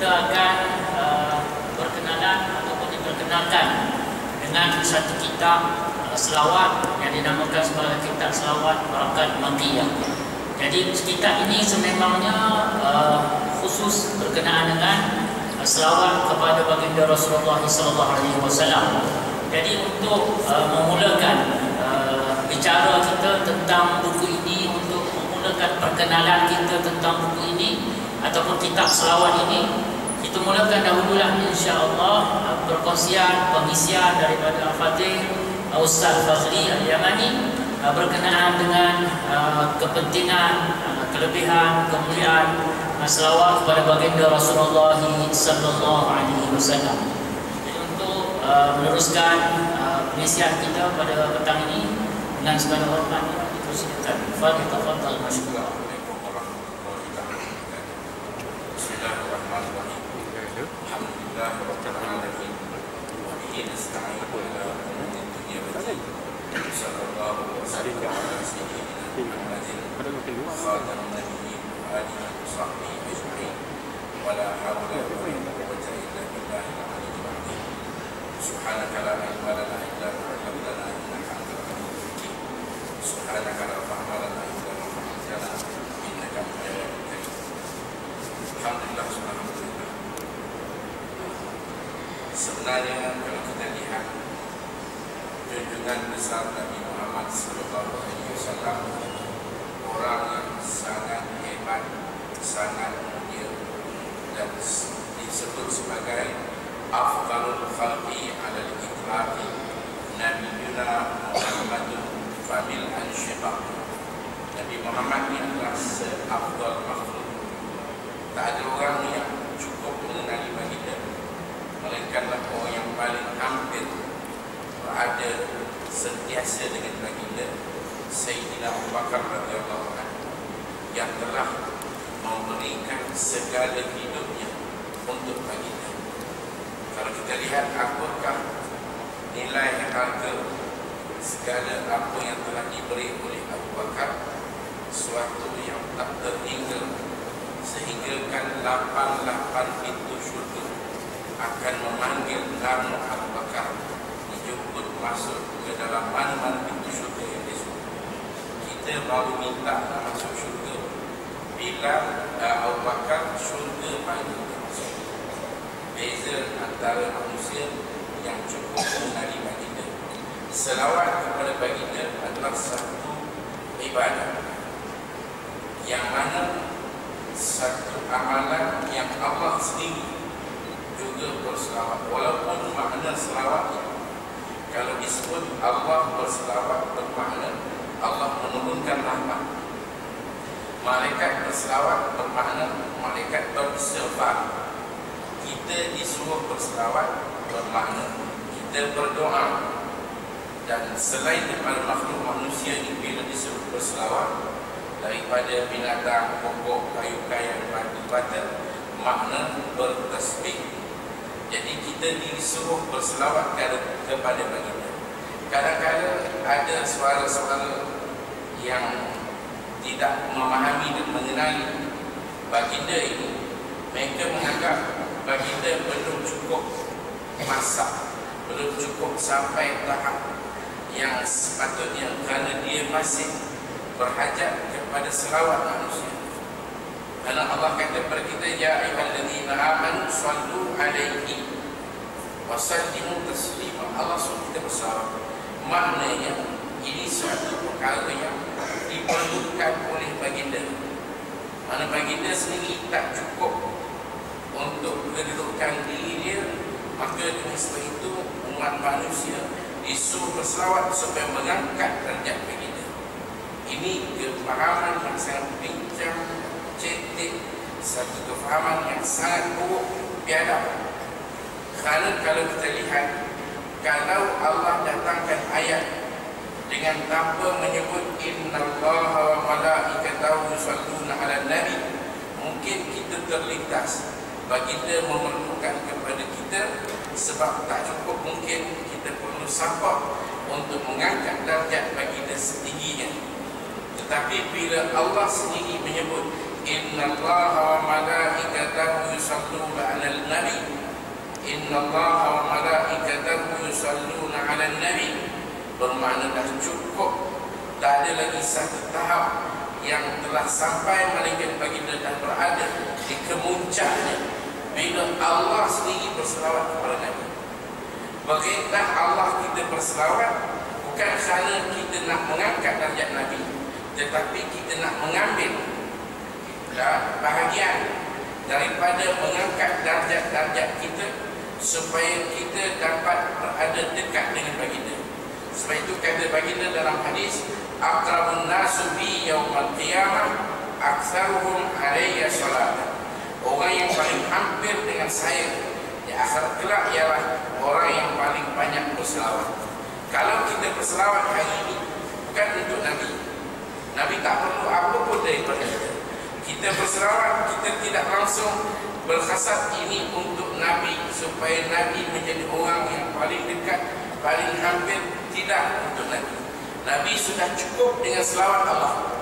kita akan berkenalan ataupun diperkenalkan dengan satu kitab selawat yang dinamakan sebagai kitab selawat Barakat Makkiyah. Jadi kitab ini sememangnya khusus berkenaan dengan selawat kepada baginda Rasulullah SAW. Jadi untuk memulakan bicara kita tentang buku ini, untuk memulakan perkenalan kita tentang buku ini ataupun kitab selawat ini, kita mulakan dahululah insya-Allah perkongsian pengisian daripada Al-Fatih Ustaz Fazli Al-Yamani berkenaan dengan kepentingan, kelebihan, kemuliaan selawat kepada baginda Rasulullah sallallahu alaihi wasallam. Meneruskan pengisian kita pada petang ini dengan segala hormat dipersilakan. Fadil tafadhal masyaallah. Assalamualaikum warahmatullahi wabarakatuh. Bismillahirrahmanirrahim. Alhamdulillah rabbil alamin. Wa bihi nasta'inu ala umuri dunya wad din. Sallallahu alaihi wa sallam ala sayyidina Muhammadin khatamin nabiyyin wa alihi wa sahbihi ajma'in. Wa la hawla wa la quwwata illa billahil aliyyil azim. Subhanaka la ilma lana illa ma 'allamtana innaka antal alimul hakim. Subhanaka la fahma lana illa ma 'allamtana innaka antal alimul hakim. Alhamdulillah, alhamdulillah. Sebenarnya kalau kita lihat junjungan besar Nabi Muhammad sallallahu alaihi wasallam, orang yang sangat hebat, sangat mulia dan disebut sebagai afdalul khalqi ala al-itlaqi nabiyuna Muhammadun famil an-syibab. Nabi Muhammad ini adalah seafdal makhluk. Tak ada orang yang cukup mengenali baginda, melainkanlah orang yang paling hampir berada sentiasa dengan baginda, Sayyidina Abu Bakar radhiyallahu anhu, yang telah memberikan segala hidupnya untuk baginda. Kalau kita lihat apakah nilai harga segala apa yang telah diberi oleh Abu Bakar, suatu yang tak terhingga, sehingga kan 88 pintu syurga akan memanggil nama Abu Bakar dijemput masuk ke dalam mana-mana pintu syurga yang disuruh. Kita baru minta nak masuk syurga, bila Abu Bakar syurga panggil. Beza antara manusia yang cukup mengenali baginda. Selawat kepada baginda adalah satu ibadah yang mana satu amalan yang Allah sendiri juga berselawat. Walaupun makna selawat, kalau disebut Allah berselawat, bermakna Allah menurunkan rahmat. Malaikat berselawat bermakna malaikat beristighfar. Kita disuruh berselawat bermakna kita berdoa. Dan selain daripada makhluk manusia ini, bila disuruh berselawat, daripada binatang, pokok, kayu-kayu, batu bata, makna bertasbih. Jadi kita disuruh berselawat kepada baginda. Kadang-kadang ada suara-suara yang tidak memahami dan mengenali baginda ini. Mereka menganggap baginda belum cukup masak, belum cukup sampai tahap yang sepatutnya, kerana dia masih berhajat kepada selawat manusia. Karena Allah kata kepada kita, ya ayyuhallazina amanu sallu alaihi wa sallimu taslima. Allah suruh kita berselawat. Maknanya ini suatu perkara yang diperlukan oleh baginda. Mana baginda sendiri tak cukup untuk kedudukan diri dia, maka dengan sebab itu umat manusia disuruh berselawat supaya mengangkat derajat baginda. Ini kefahaman yang sangat bincang, cetek, satu kefahaman yang sangat buruk, biadab. Kerana kalau kita lihat, kalau Allah datangkan ayat dengan tanpa menyebut innallaha wa malaikatahu yusalluna 'alan nabi, mungkin kita terlintas. Baginda memerlukan kepada kita, sebab tak cukup mungkin kita perlu support untuk mengangkat darjat baginda setingginya. Tetapi bila Allah sendiri menyebut innallaha wa malaikatahu yusalluna Nabi. Innallaha wa malaikatahu yusalluna 'alan nabi. Bermakna dah cukup, tak ada lagi satu tahap yang telah sampai melainkan baginda dah berada di kemuncaknya bila Allah sendiri berselawat kepada Nabi. Bagaimana Allah kita berselawat bukan kerana kita nak mengangkat darjat Nabi, tetapi kita nak mengambil bahagian daripada mengangkat darjat-darjat kita supaya kita dapat berada dekat dengan baginda. Sebab itu kata baginda dalam hadis, aqrabun nasu bi yaumal qiyamah aktsaruhum alayya salatan. Orang yang paling hampir dengan saya di akhirat kelak ialah orang yang paling banyak berselawat. Kalau kita berselawat hari ini bukan untuk Nabi, Nabi tak perlu apa pun daripada kita. Kita berselawat, kita tidak langsung berkhasat ini untuk Nabi supaya Nabi menjadi orang yang paling dekat, paling hampir. Tidak untuk Nabi. Nabi sudah cukup dengan selawat Allah.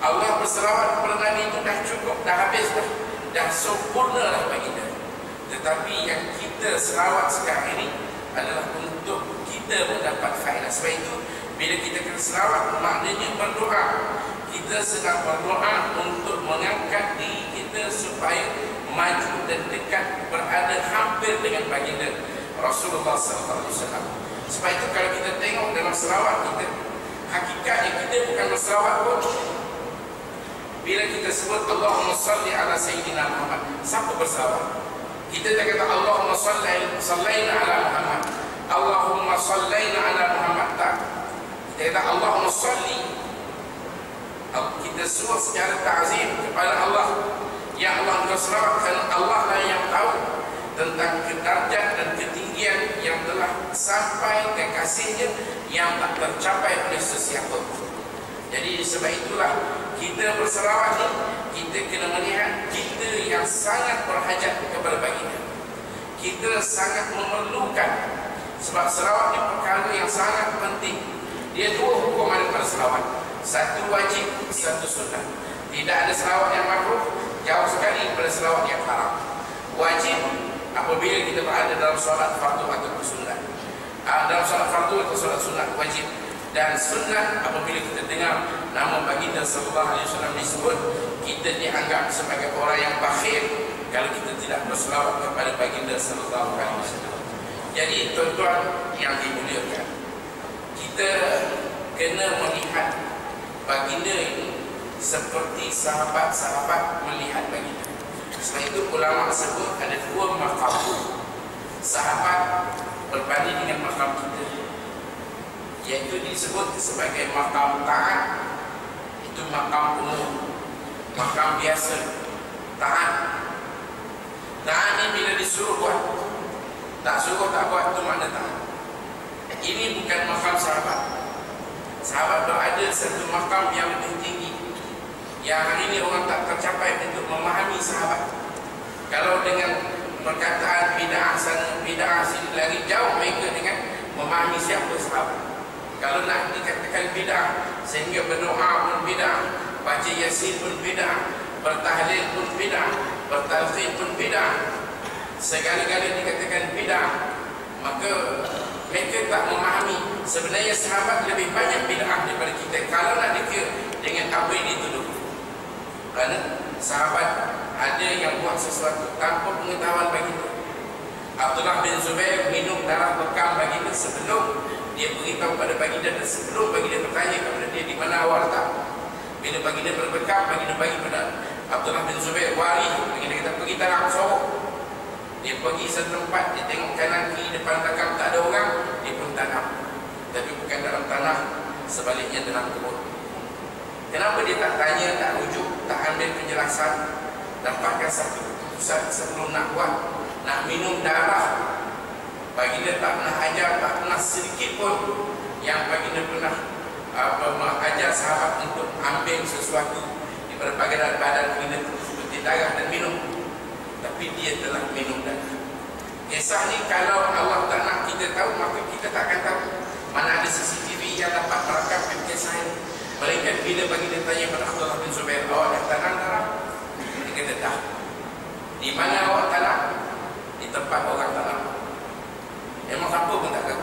Allah berselawat kepada Nabi itu dah cukup, dah habis dah sempurna lah baginda. Tetapi yang kita selawat sekarang ini adalah untuk kita mendapat faedah. Sebab itu bila kita kena selawat, maknanya berdoa. Kita sedang berdoa untuk mengangkat diri kita supaya maju dan dekat, berada hampir dengan baginda Rasulullah SAW. Sebab itu kalau kita tengok dalam selawat kita, hakikatnya kita bukan berselawat pun. Bila kita sebut Allahumma salli ala Sayyidina Muhammad, siapa berselawat? Kita tak kata Allahumma sallaina ala Muhammad, Allahumma sallaina ala Muhammad, tak. Kita kata Allahumma salli. Kita suruh secara ta'zim kepada Allah. Ya Allah, engkau selawat kerana Allah lah yang tahu tentang kedarjat dan ketinggian yang telah sampai kekasihnya yang tak tercapai oleh sesiapa. Jadi sebab itulah kita berselawat ni, kita kena melihat kita yang sangat berhajat kepada baginda. Kita sangat memerlukan, sebab selawat ni perkara yang sangat penting. Dia dua hukum ada pada selawat, satu wajib, satu sunnah. Tidak ada selawat yang makruh, jauh sekali pada selawat yang haram. Wajib apabila kita berada dalam solat fardu atau sunat. Dalam solat fardu atau solat sunat wajib. Dan sunat apabila kita dengar nama baginda sallallahu alaihi wasallam disebut, kita dianggap sebagai orang yang bakhil kalau kita tidak berselawat kepada baginda sallallahu alaihi wasallam. Jadi tuan-tuan yang dimuliakan, kita kena melihat baginda ini seperti sahabat-sahabat melihat baginda. Sebab itu ulama sebut ada dua maqam. Sahabat berbanding dengan maqam kita, iaitu disebut sebagai maqam taat, itu maqam umum, maqam biasa, taat. Taat ni bila disuruh buat, tak suruh tak buat, itu makna taat. Ini bukan maqam sahabat. Sahabat berada satu maqam yang lebih tinggi, yang hari ini orang tak tercapai untuk memahami sahabat. Kalau dengan perkataan bid'ah sana, bid'ah sini, lagi jauh mereka dengan memahami siapa sahabat. Kalau nak dikatakan bid'ah, sehingga berdoa pun bid'ah, baca yasin pun bid'ah, bertahlil pun bid'ah, bertalqin pun bid'ah, segala-gala dikatakan bid'ah, maka mereka tak memahami sebenarnya sahabat lebih banyak bid'ah daripada kita kalau nak dikira dengan apa yang dituduh. Kerana sahabat ada yang buat sesuatu tanpa pengetahuan baginda. Abdullah bin Zubair minum darah bekam baginda sebelum dia beritahu pada baginda dan sebelum baginda bertanya kepada dia di mana awal letak. Bila baginda berbekam, baginda bagi pada Abdullah bin Zubair wari. Baginda kata pergi tanam sorok. Dia pergi satu tempat, dia tengok kanan kiri depan belakang tak ada orang, dia pun tanam. Tapi bukan dalam tanah, sebaliknya dalam kebun. Kenapa dia tak tanya, tak rujuk, tak ambil penjelasan, dapatkan satu keputusan sebelum nak buat, nak minum darah? Baginda tak pernah ajar, tak pernah sedikit pun yang baginda pernah ajar sahabat untuk ambil sesuatu daripada badan baginda seperti darah dan minum. Tapi dia telah minum darah. Kisah ni kalau Allah tak nak kita tahu, maka kita tak akan tahu. Mana ada CCTV yang dapat merakamkan kisah ini. Melainkan bila baginda tanya pada Abdullah bin Zubair, awak dah tanam darah? Dia kata tak. Di mana awak tanam? tempat orang tak nampak. Memang siapa pun tak tahu.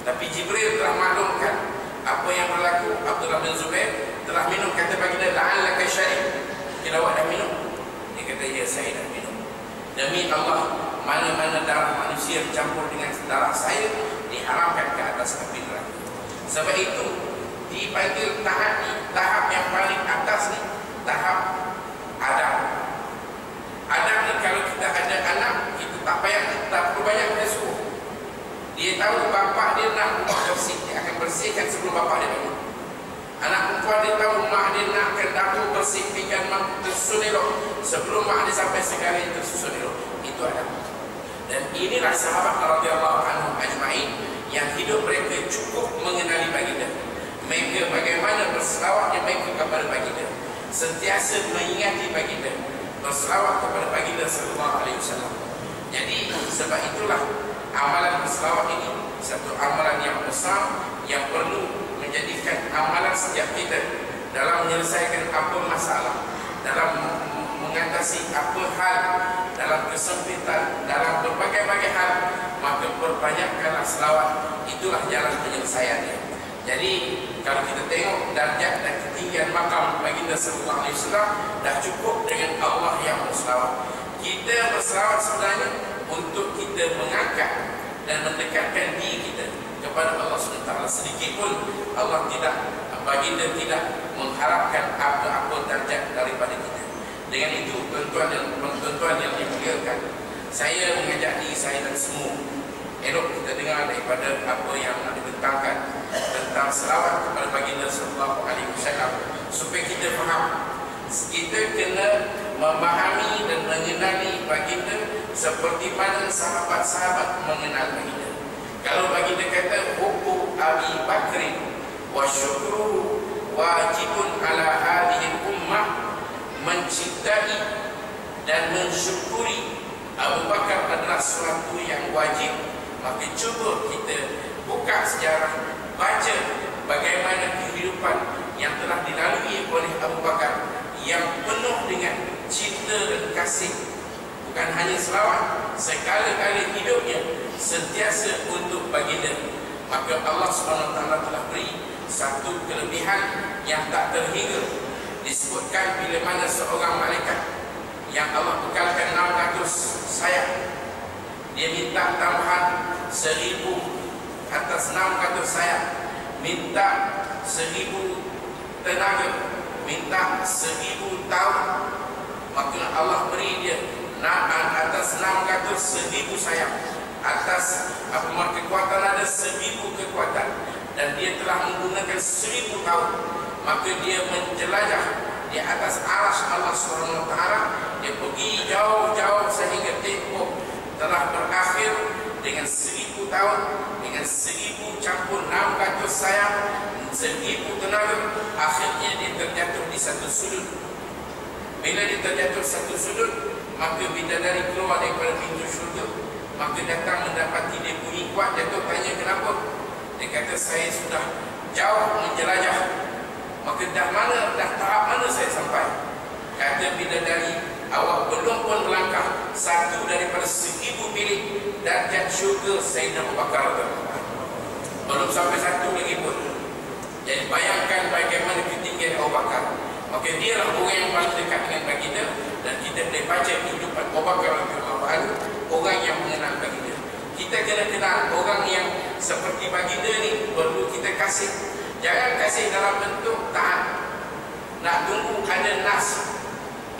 Tapi Jibril telah maklumkan apa yang berlaku. Abdullah bin Zubair telah minum, kata baginda, la'allaka syarib. Dia awak dah minum? Dia kata, ya saya dah minum. Demi Allah, mana-mana darah manusia campur dengan darah saya diharamkan ke atas api neraka. Sebab itu dipanggil tahap yang paling atas ni, tahap Adam. Adam ni kalau kita ada anak, kita tak payah, tak perlu banyak kita suruh. Dia tahu bapa dia nak rumah bersih, dia akan bersihkan sebelum bapa dia bangun. Anak perempuan dia tahu mak dia nak ke dapur bersih, pinggan mak tersusun elok sebelum mak dia sampai sekali tersusun elok. Itu Adam. Dan inilah sahabat radhiyallahu anhum ajma'in yang hidup mereka cukup mengenali baginda. Mereka bagaimana berselawatnya mereka kepada baginda, sentiasa mengingati baginda, berselawat kepada baginda sallallahu alaihi wasallam. Jadi sebab itulah amalan berselawat ini satu amalan yang besar yang perlu menjadikan amalan setiap kita dalam menyelesaikan apa masalah, dalam mengatasi apa hal, dalam kesempitan, dalam berbagai-bagai hal, maka perbanyakkanlah selawat. Itulah jalan penyelesaiannya. Jadi kalau kita tengok darjat dan ketinggian makam baginda sallallahu alaihi wasallam, dah cukup dengan Allah yang berselawat. Kita berselawat sebenarnya untuk kita mengangkat dan mendekatkan diri kita kepada Allah SWT. Sedikit pun Allah tidak, baginda tidak mengharapkan apa-apa darjat daripada kita. Dengan itu, tuan-tuan yang dimuliakan, saya mengajak diri saya dan semua, elok kita dengar daripada apa yang dibentangkan tentang selawat kepada baginda sallallahu alaihi wasallam, supaya kita faham. Kita kena memahami dan mengenali baginda seperti mana sahabat-sahabat mengenal baginda. Kalau baginda kata hubbu Abi Bakrin wa syukruhu wajibun ala hadhihi ummah, mencintai dan mensyukuri Abu Bakar adalah sesuatu yang wajib. Maka cuba kita buka sejarah, baca bagaimana kehidupan yang telah dilalui oleh Abu Bakar yang penuh dengan cinta dan kasih. Bukan hanya selawat, segala-gala hidupnya sentiasa untuk baginda. Maka Allah SWT telah beri satu kelebihan yang tak terhingga. Disebutkan bila mana seorang malaikat yang Allah bekalkan 600 sayap, dia minta tambahan 1000 atas 600 sayap, minta 1000 tenaga, minta 1000 tahun, maka Allah beri dia atas 600 1000 sayap, atas kekuatan ada 1000 kekuatan, dan dia telah menggunakan 1000 tahun, maka dia menjelajah di atas arsy Allah SWT. Dia pergi jauh-jauh sehingga tempoh telah berakhir dengan 1000 tahun, dengan 1000 campur 600 sayap, 1000 tenaga. Akhirnya dia terjatuh di satu sudut. Bila dia terjatuh satu sudut, maka bidadari keluar daripada pintu syurga, maka datang mendapati dia bunyi kuat. Jatuh tanya kenapa. Dia kata saya sudah jauh menjelajah, maka dah tahap mana saya sampai? Kata bidadari, awak belum pun melangkah satu daripada 1000 bilik darjat syurga Sayyidina Abu Bakar. Belum sampai satu lagi pun. Jadi bayangkan bagaimana ketinggian Abu Bakar. Maka dia lah orang yang paling dekat dengan baginda, dan kita boleh baca kehidupan Abu Bakar radhiyallahu anhu, orang yang mengenal baginda. Kita kena kenal orang yang seperti baginda ni, perlu kita kasih. Jangan kasih dalam bentuk taat. Nak tunggu ada nas,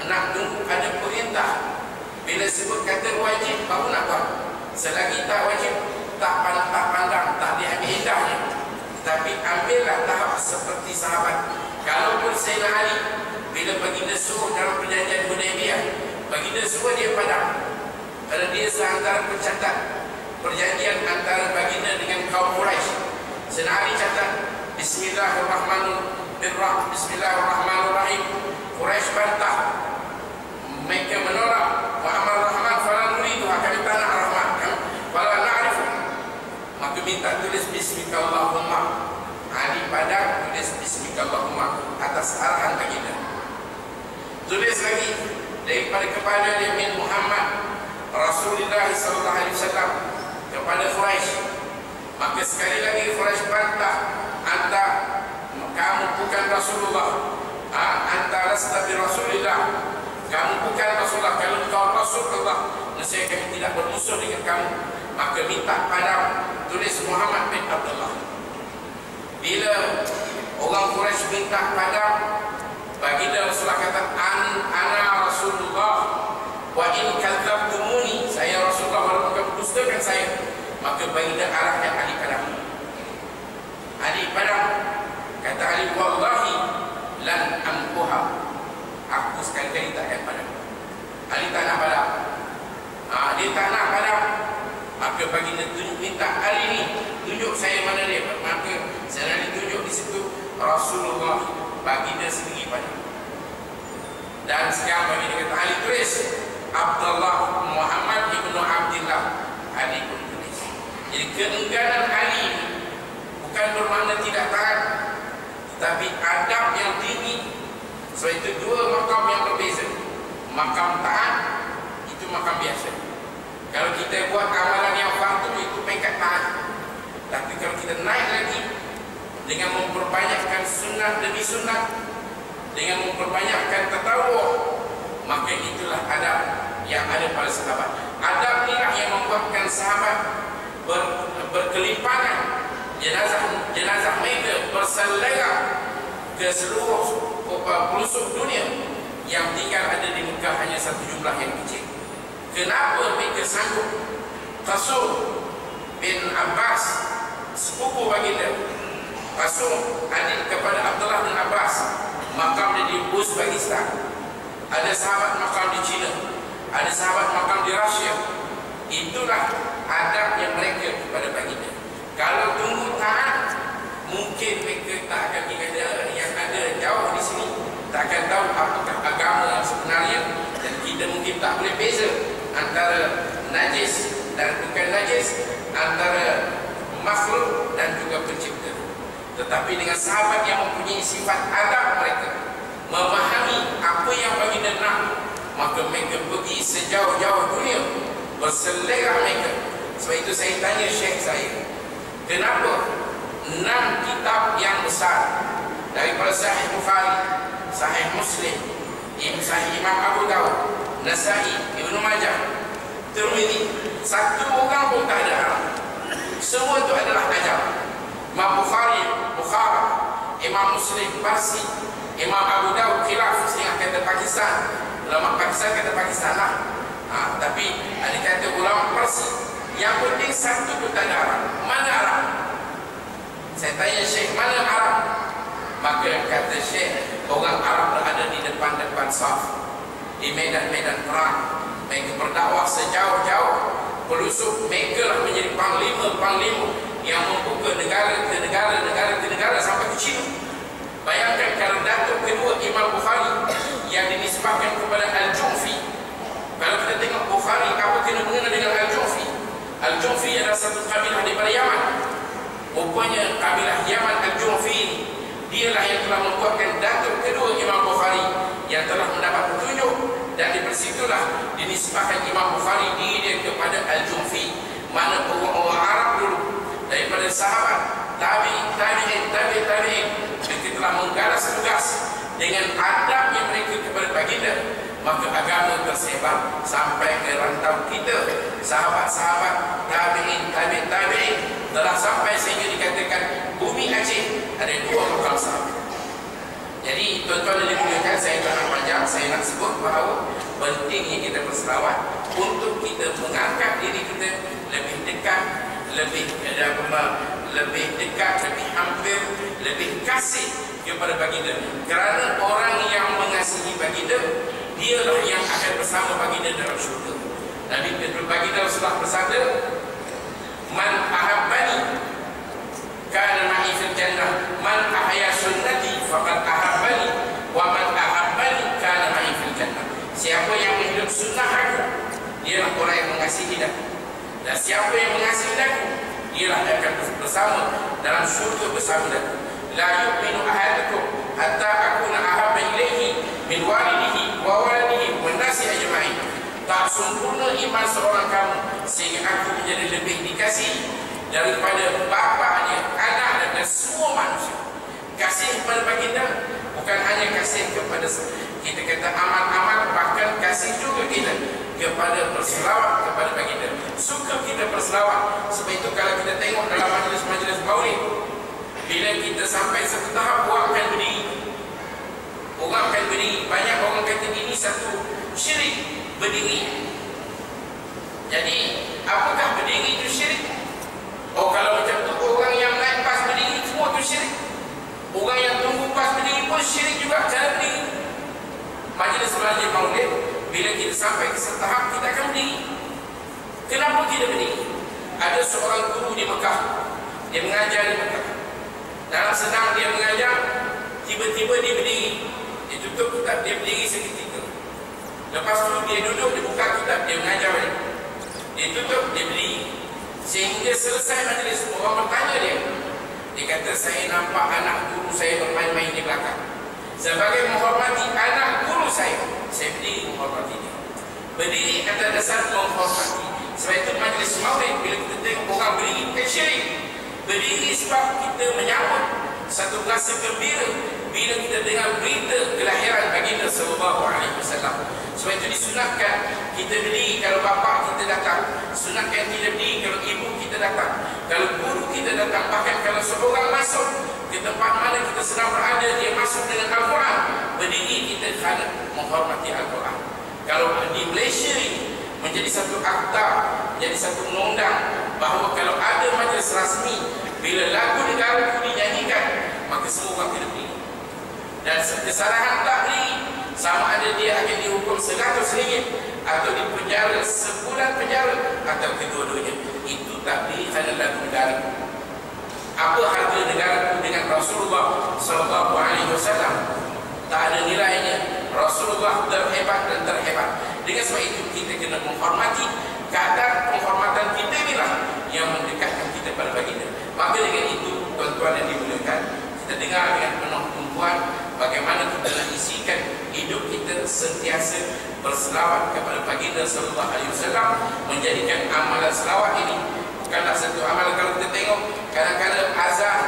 nak tunggu ada perintah. Bila sebut kata wajib, baru nak buat. Selagi tak wajib, tak pandang, tak diambil indahnya. Tapi ambillah tahap seperti sahabat. Kalaupun Sayyidina Ali, bila baginda suruh dalam perjanjian Hudaybiyah, baginda suruh dia padam, kerana dia seantara pencatat perjanjian antara baginda dengan kaum Quraisy. Sayyidina Ali catat Bismillahirrahmanirrahim, Bismillahirrahmanirrahim. Quraisy bantah, mereka menolak. Wa amal rahman fala nuridu, kami tak nak rahmat, fala na'rifu. Maka minta tulis Bismillahumma. Ali padam, tulis Bismillahumma atas arahan baginda. Tulis lagi daripada kepada dia min Muhammad Rasulullah sallallahu kepada Quraisy. Maka sekali lagi Quraisy bantah, anta kamu bukan Rasulullah, anta lasta bi Rasulillah, kamu bukan Rasulullah. Kalau kau Rasulullah, nescaya kami tidak bermusuh dengan kamu. Maka minta padamu, tulis Muhammad bin Abdullah. Bila orang Quraisy minta padamu, baginda Rasulullah kata, ana Rasulullah wa in kadzabtumuni, saya Rasulullah walaupun kamu dustakan saya. Maka baginda arahkan Ali padamu. Ali padamu, kata Ali, wallahi lan amkuha, aku sekali-kali tak akan padamu. Ali tak nak padamu. Dia tak nak padamu. Maka baginda tunjuk, minta Ali ni, tunjuk saya mana dia. Maka saya Ali tunjuk di situ Rasulullah, baginda sendiri padamu. Dan sekarang baginda kata, Ali tulis Abdullah Muhammad ibnu Abdillah. Ali pun tulis. Jadi keengganan Ali bukan bermakna tidak taat, tetapi adab yang tinggi. Sebab itu dua makam yang berbeza. Makam taat itu makam biasa. Kalau kita buat amalan yang fardu itu peringkat taat. Tapi kalau kita naik lagi dengan memperbanyakkan sunnah demi sunnah, dengan memperbanyakkan tatawuh, maka itulah adab yang ada pada sahabat. Adab inilah yang membuatkan sahabat berkelimpangan, jenazah mereka berselera ke seluruh pelosok dunia. Yang tinggal ada di Mekah hanya satu jumlah yang kecil. Kenapa mereka sanggup? Qasim bin Abbas, sepupu baginda, Qasim adik kepada Abdullah bin Abbas, makam dia di Uzbekistan. Ada sahabat makam di China, ada sahabat makam di Rusia. Itulah adab yang mereka kepada baginda. Kalau tunggu taat, mungkin mereka tak akan dikata yang ada jauh di sini, tak akan tahu apakah agama yang sebenarnya. Dan kita mungkin tak boleh beza antara najis dan bukan najis, antara makhluk dan juga pencipta. Tetapi dengan sahabat yang mempunyai sifat adab mereka, memahami apa yang baginda nak, maka mereka pergi sejauh-jauh dunia berselera mereka. Sebab itu saya tanya Syekh saya, kenapa 6 kitab yang besar daripada Sahih Bukhari, Sahih Muslim, Sahih Imam Abu Dawud, Nasai, Ibnu Majah, Tirmidzi, satu orang pun tak ada haram. Semua itu adalah ajar. Imam Bukhari, Imam Muslim, Parsi, Imam Abu Dawud, khilaf, setengah kata Pakistan, ulama Pakistan kata Pakistan lah. Tapi ada kata ulama Parsi. Yang penting satu pun tak ada haram. Mana haram? Saya tanya Syekh, mana Arab? Maka kata Syekh, orang Arab berada di depan-depan saf, di medan-medan perang. Mereka berdakwah sejauh-jauh pelosok. Mereka lah menjadi panglima yang membuka negara ke negara sampai ke China. Bayangkan kalau datuk kedua Imam Bukhari yang dinisbahkan kepada Al-Ju'fi. Kalau kita tengok Bukhari, apa kena mengenai dengan Al-Ju'fi? Al-Ju'fi adalah satu kabilah daripada Yaman. Rupanya kabilah Yaman Al-Ju'fi ini, dialah yang telah membuatkan datuk kedua Imam Bukhari yang telah mendapat petunjuk. Dan di persitulah dinisbahkan Imam Bukhari diri dia kepada Al-Ju'fi. Mana orang Arab dulu, daripada sahabat, tabi'in, mereka telah menggaras tugas dengan adab yang mereka kepada baginda. Maka agama tersebar sampai ke rantau kita. Sahabat-sahabat, tabi'in telah sampai sehingga dikatakan bumi Aceh ada 2 makam sahabat. Jadi tuan-tuan dan dimuliakan, saya tak nak panjang, saya nak sebut bahawa pentingnya kita berselawat untuk kita mengangkat diri kita lebih dekat, lebih hampir, lebih kasih kepada baginda. Kerana orang yang mengasihi baginda, dialah yang akan bersama baginda dalam syurga. Nabi baginda Rasulullah bersabda, man ahabbani kana ma'i fil jannah, man ahya sunnati faqad ahabbani, wa man ahabbani kana ma'i fil jannah. Siapa yang menghidup sunnah aku, dialah orang yang mengasihi aku. Dan siapa yang mengasihi aku, dialah akan bersama dalam syurga bersama aku. La yu'minu ahadukum hatta akuna ahabba ilaihi min walidihi wa waladihi wan nasi ajma'in. tak sempurna iman seorang kamu sehingga aku menjadi lebih dikasihi daripada bapaknya, anak dan semua manusia. Kasih kepada baginda bukan hanya kasih kepada kita kata amal-amal, bahkan kasih juga kita kepada berselawat kepada baginda. Suka kita berselawat. Sebab itu kalau kita tengok dalam majlis-majlis maulid, bila kita sampai satu tahap, orang akan berdiri. Orang akan berdiri. Banyak orang kata ini satu syirik, berdiri. Jadi apakah berdiri itu syirik? Oh, kalau macam tu orang yang naik pas berdiri semua tu syirik. Orang yang tunggu pas berdiri pun syirik juga cara berdiri. Majlis-majlis maulid, bila kita sampai ke satu tahap, kita akan berdiri. Kenapa kita berdiri? Ada seorang guru di Mekah, dia mengajar di Mekah. Dalam sedang dia mengajar, tiba-tiba dia berdiri. Dia tutup kitab, dia berdiri seketika. Lepas tu dia duduk, dia buka kitab, dia mengajar balik. Dia tutup, dia berdiri. Sehingga selesai majlis, orang bertanya dia. Dia kata, saya nampak anak guru saya bermain-main di belakang. Sebagai menghormati anak guru saya berdiri menghormati dia. Berdiri atas dasar menghormati. Sebab itu majlis maulid, bila kita tengok orang berdiri, bukan syirik. Berdiri sebab kita menyambut satu rasa gembira bila kita dengar berita kelahiran baginda sallallahu alaihi wasallam. Sebab itu disunatkan kita berdiri kalau bapa kita datang, sunatkan kita berdiri kalau ibu kita datang, kalau guru kita datang. Bahkan kalau seorang masuk ke tempat mana kita sedang berada, dia masuk dengan Al-Quran, berdiri kita kerana menghormati Al-Quran. Kalau di Malaysia ini menjadi satu akta, menjadi satu undang-undang bahawa kalau ada majlis rasmi, bila lagu negara itu dinyanyikan, maka semua orang kena berdiri. Dan kesalahan tak berdiri, sama ada dia akan dihukum RM100 atau dipenjara sebulan penjara atau kedua-duanya. Itu tak berdiri kerana lagu negara. Apa harga negara itu dengan Rasulullah SAW? Tak ada nilainya. Rasulullah terhebat dan terhebat. Dengan sebab itu kita kena menghormati. Kadar penghormatan kita inilah yang mendekatkan kita pada baginda. Maka dengan itu, tuan-tuan yang dimuliakan, kita dengar dengan penuh tumpuan bagaimana kita nak isikan hidup kita sentiasa berselawat kepada baginda sallallahu alaihi wasallam, menjadikan amalan selawat ini bukanlah satu amalan. Kalau kita tengok kadang-kadang azan,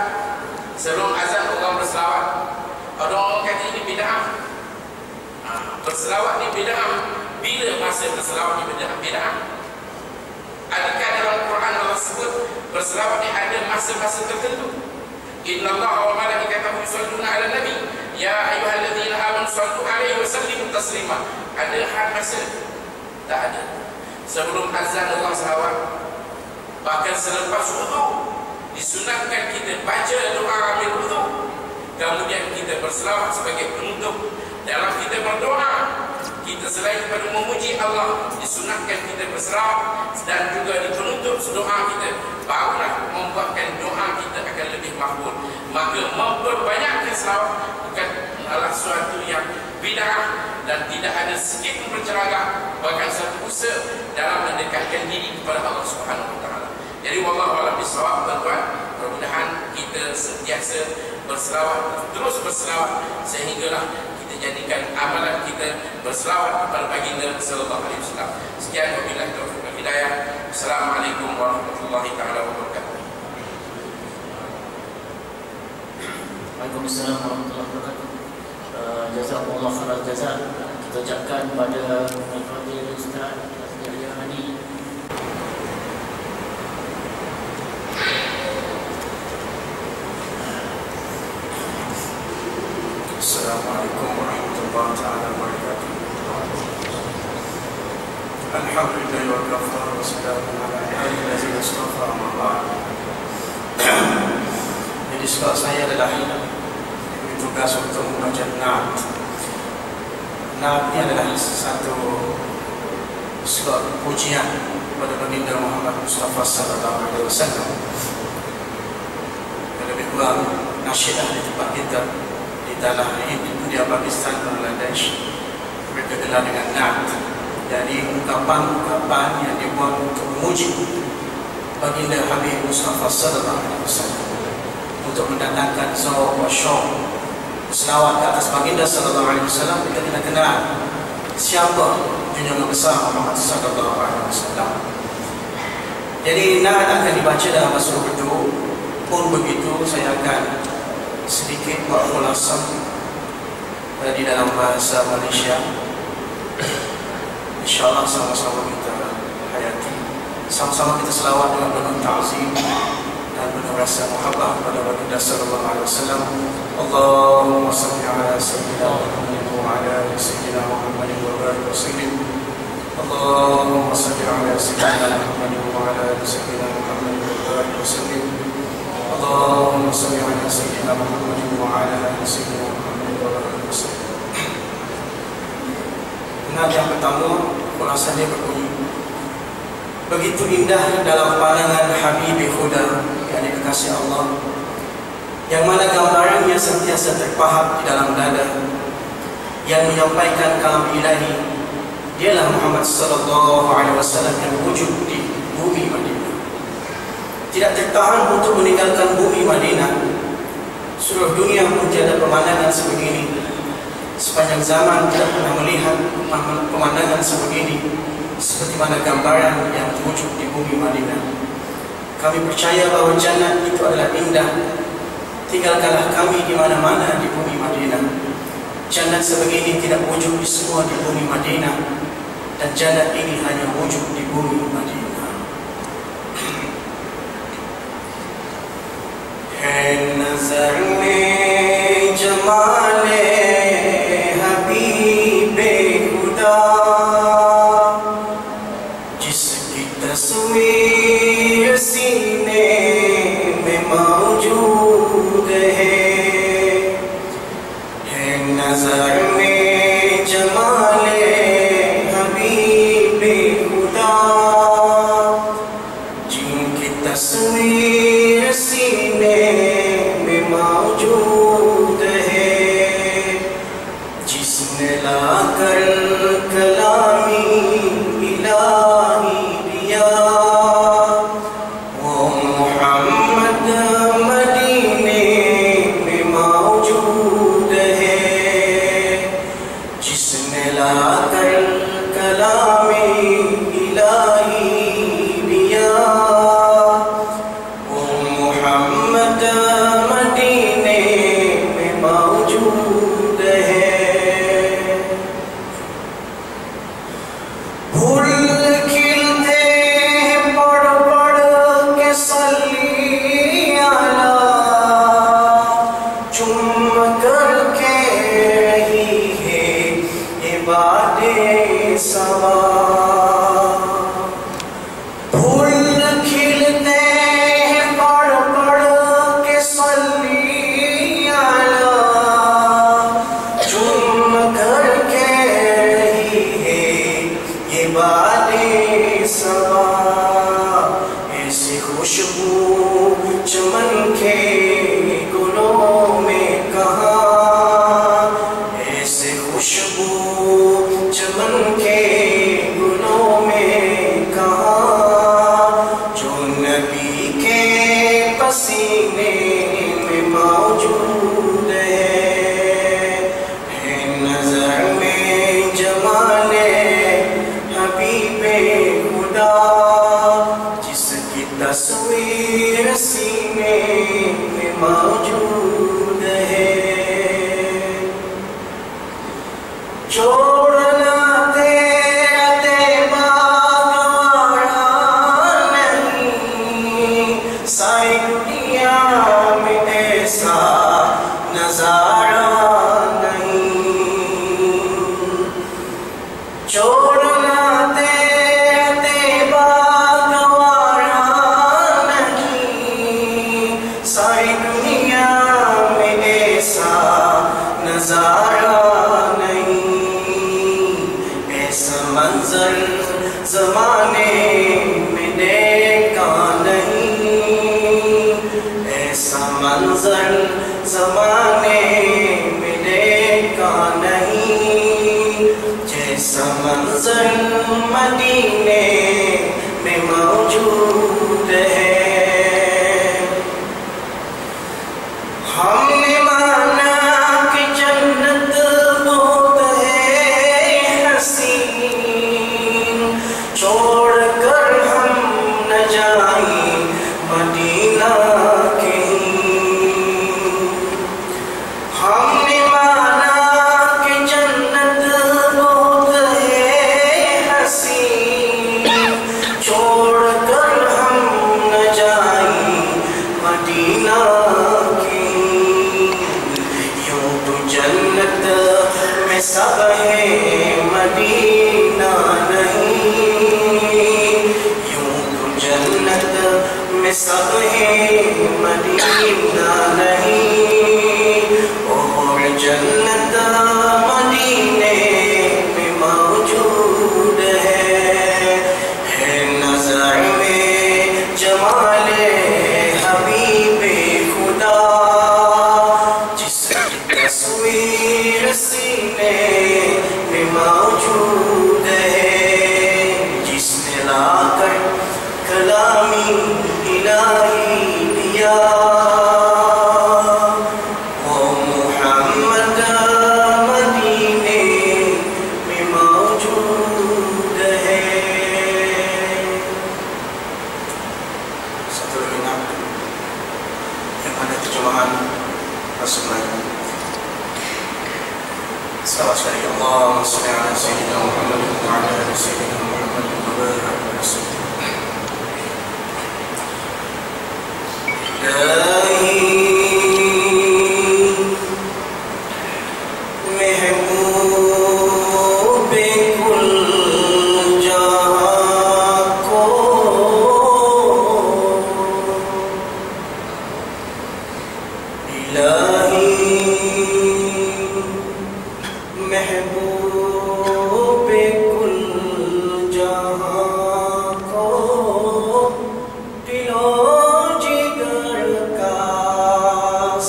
sebelum azan orang berselawat, ada orang kata ini bid'ah. Berselawat ni bid'ah. Bila masa berselawat ni bid'ah? Adakah dalam Quran Allah sebut berselawat ni ada masa-masa tertentu? Inna Allah wa malaikatahu yusalluna 'alan nabi ya ayyuhalladzina amanu sallu 'alaihi wa sallimu taslima. Ada had masa? Tak ada. Sebelum azan Allah selawat, bahkan selepas wudu disunatkan kita baca doa ambil wudu, kemudian kita berselawat sebagai penutup. Dalam kita berdoa, kita selain daripada memuji Allah, disunatkan kita berselawat, dan juga di penutup doa kita barulah membuatkan doa kita akan lebih makbul. Maka memperbanyakkan selawat bukanlah suatu yang bid'ah dan tidak ada sedikit pun berceragah, bahkan satu usaha dalam mendekatkan diri kepada Allah Subhanahu wa taala. Jadi wallahu a'lam bishawab, tuan-tuan. Mudah-mudahan kita sentiasa berselawat, terus berselawat, sehinggalah jadikan amalan kita berselawat kepada baginda sallallahu alaihi wasallam. Sekian, wabillahi taufiq wal hidayah. Assalamualaikum warahmatullahi taala wabarakatuh. Waalaikumsalam warahmatullahi wabarakatuh. Jazakumullah khairan jazak. Kita ucapkan pada Al-Fadhil Ustaz Yahya Hadi. Assalamualaikum warahmatullahi taala wabarakatuh. Alhamdulillah wa kafa wa salamun ala ibadihi istafa amma ba'd. Jadi sebab saya adalah diberi tugas untuk membaca Naat. Naat ini adalah satu sebab pujian kepada baginda Muhammad Mustafa sallallahu alaihi wasallam. Lebih kurang nasyidah di tempat kita di tanah India, Pakistan, Bangladesh, mereka gelar dengan Naat. Jadi ungkapan-ungkapan yang dibuat untuk memuji baginda Habib Mustafa sallallahu alaihi wasallam, untuk mendatangkan zawq wa syauq, selawat ke atas baginda sallallahu alaihi wasallam. Kita kena kenal siapa junjungan besar Muhammad sallallahu alaihi wasallam. Jadi na'at akan dibaca dalam bahasa Urdu. Pun begitu saya akan sedikit buat khulasah di dalam bahasa Malaysia. InsyaAllah sama-sama kita hayati, sama-sama kita selawat dengan penuh ta'zim dan penuh rasa muhabbah kepada baginda sallallahu alaihi wasallam. Allahumma salli ala sayyidina Muhammadin wa ala ali sayyidina Muhammadin wa barik wa sallim. Allahumma salli ala sayyidina Muhammadin wa ala ali sayyidina Muhammadin wa barik wa sallim. Allahumma salli ala sayyidina Muhammadin wa ala ali sayyidina Muhammadin wa barik wa sallim. Nah, yang pertama, khulasannya berbunyi, begitu indah dalam pandangan Habibie Huda, yakni kekasih Allah, yang mana gambarannya sentiasa terpahat di dalam dada, yang menyampaikan kalam ilahi, dialah Muhammad sallallahu alaihi wasallam yang wujud di bumi Madinah. Tidak tertahan untuk meninggalkan bumi Madinah. Seluruh dunia pun tiada pemandangan sebegini. Sepanjang zaman tidak pernah melihat pemandangan sebegini seperti mana gambaran yang wujud di bumi Madinah. Kami percaya bahawa jannah itu adalah indah. Tinggalkanlah kami di mana-mana di bumi Madinah. Jannah sebegini tidak wujud di semua di bumi Madinah, dan jannah ini hanya wujud di bumi Madinah. Hai nazar mein jamale तस्वीर सीने में मौजूद है नजर में जमाले हबीबे खुदा, जिनकी तस्वीर सीने में मौजूद है, जिसने लाकर कलामी इलाही तस्वीर सीने में मौजूद है। छोड़ना तेरा तेरा गवारा नहीं, सारी दुनिया में ऐसा नजारा नहीं। छोड़ना तेरा तेरा गवारा नहीं, सारी दुनिया में ऐसा नजारा नहीं। ऐसा मंजर ज़माने में देखा नहीं, ऐसा मंजर ज़माने में देखा नहीं। जैसा मंजर मदीने में मौजूद है। हमने माना कि जन्नत बहुत है हसीन, छोड़कर हम न जाए मदीना कहीं। हमने माना कि जन्नत बहुत है हसीन, छोड़कर हम न जाए मदीना कहीं। यूं तो जन्नत में सब है मदीना नहीं, यूं तो जन्नत में सब है मदीना नहीं। और जन्नत मदीने में मौजूद है नज़र में जमाले हबीबे खुदा, जिसकी तस्वीर सीने में मौजूद है, जिसने लाकर कलामी इलाही दिया। वो मुहम्मद मदीने में मौजूद है। Satu lagi nak yang ada terjemahan Rasulullah. Salawat sekali Allahumma shalli ala sayyidina Muhammad wa ala ali sayyidina Muhammad wa barik ala sayyidina Ilahi महबूबे कुल जहां को इलाही महबूबे कुल जहां को दिलो जिगर का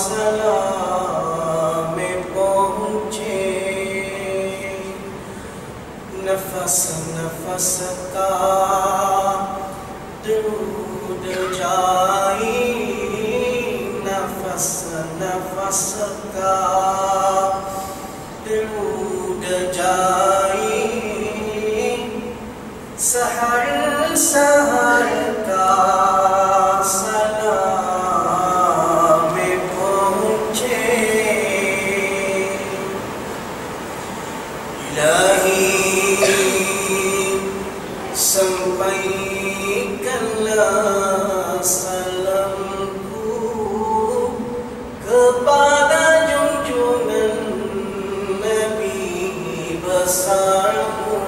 सलाम पहुँचे। नफस नफस का दरूद जाई, नफस नफस का दरूद जाई। सहर सहर का सलाम पहुँचे। इलाही sampaikanlah salamku kepada junjungan Nabi besarmu.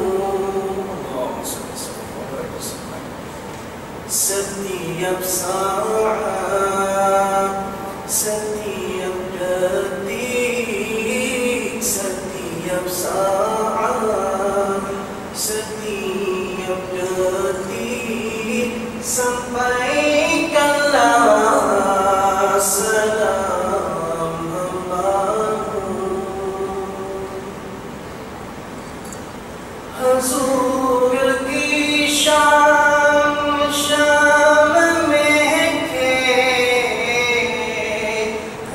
Setiap saat, setiap detik, setiap saat, setiap detik, sampaikanlah salam hambamu. Hazur ki syam syam mehke,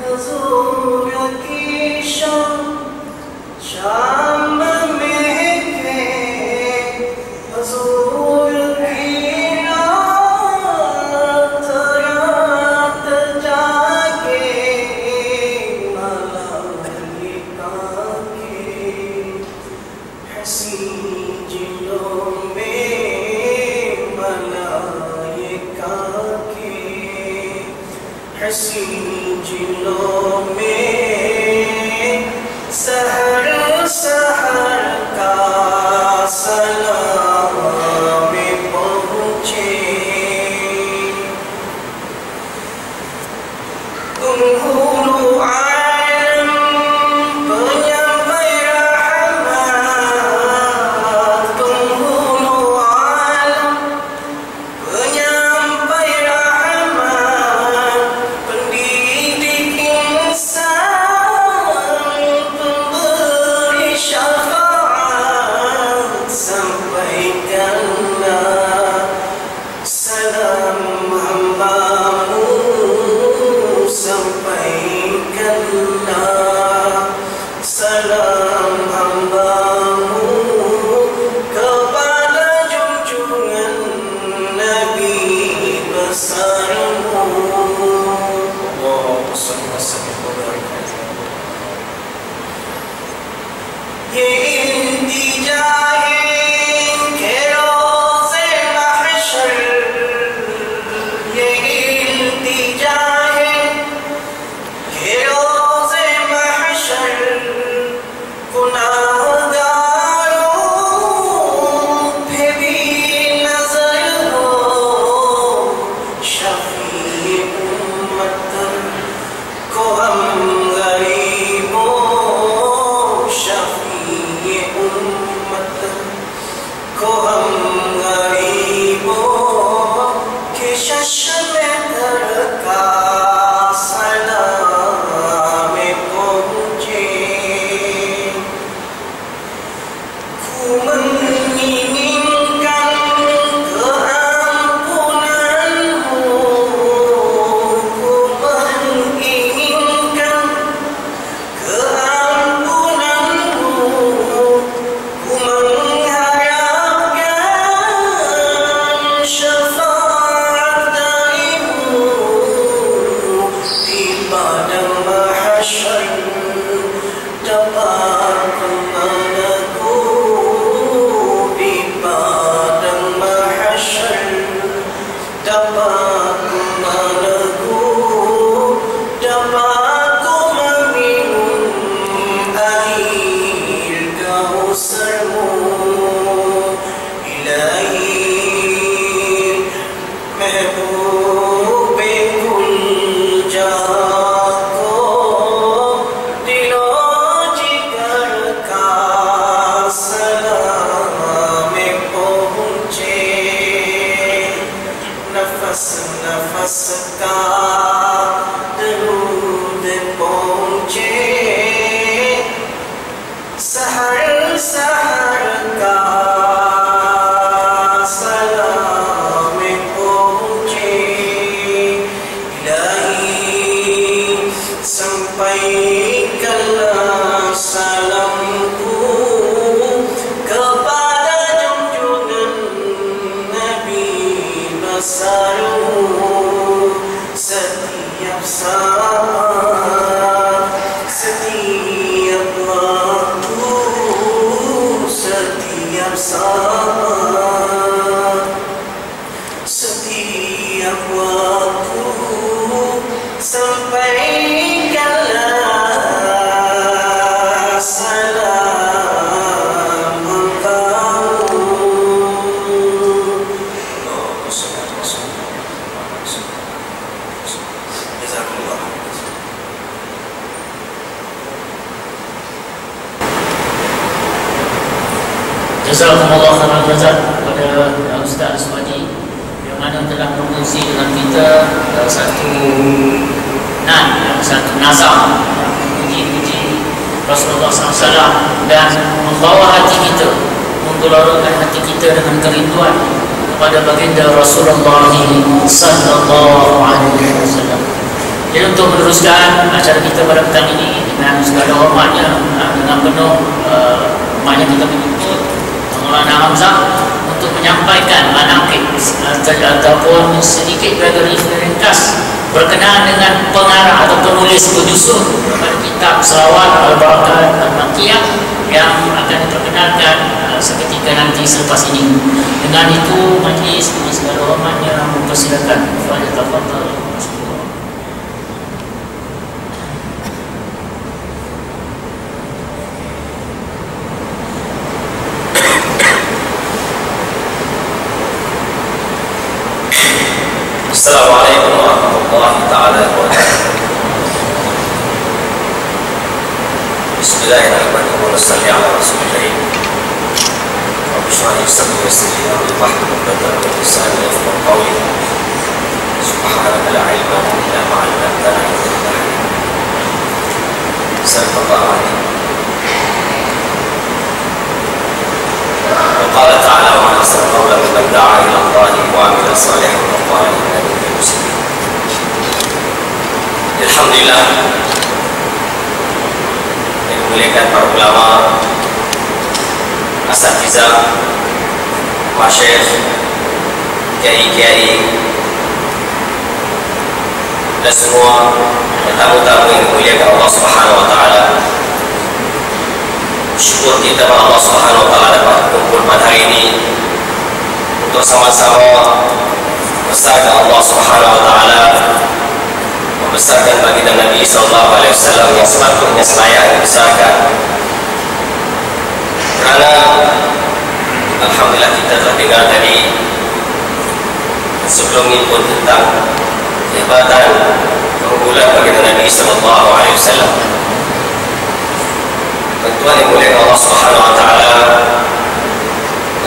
hazur ki syam syam mehke, hazur ki naam Jazakumullah khairan jazak kepada Ustaz Aswadi yang mana telah berkongsi dengan kita satu nazam puji-puji Rasulullah SAW dan membawa hati kita, menggelorkan hati kita dengan kerinduan kepada baginda Rasulullah SAW. Jadi untuk meneruskan acara kita pada petang ini dengan segala hormatnya, dengan penuh hormatnya kita menuntut Maulana Hamzah untuk menyampaikan manaqib ataupun sedikit ringkas berkenaan dengan pengarah atau penulis penyusun pada kitab Salawat Al-Barakat Al-Makkiyah yang akan diperkenalkan seketika nanti selepas ini. Dengan itu majlis dengan segala hormatnya mempersilakan kepada tafadhal. Assalamualaikum warahmatullahi taala wabarakatuh. Bismillahirrahmanirrahim. Wassallallahu ala rasulillah. Rabbi shrah li sadri wa yassir li amri wahlul 'uqdatam min lisani yafqahu qawli. Subhanaka la ilma lana illa ma 'allamtana innaka antal alim. Sallallahu alaihi wa qala ta'ala wa man ahsana qawlan mimman da'a ila Allahi wa 'amila salihan wa qala innani minal muslimin. Alhamdulillah, yang dimuliakan para ulama, asatizah, masyayikh, kiai-kiai, dan semua tamu-tamu yang dimuliakan Allah Subhanahu wa taala. Syukur kita kepada Allah Subhanahu wa taala dapat berkumpul pada hari ini untuk sama-sama membesarkan Allah Subhanahu wa taala, membesarkan baginda Nabi sallallahu alaihi wasallam yang sepatutnya selayak dibesarkan. Karena alhamdulillah kita telah dengar tadi sebelum ini pun tentang kehebatan keunggulan baginda Nabi sallallahu alaihi wasallam. Tuhan yang mulia Allah Subhanahu wa taala,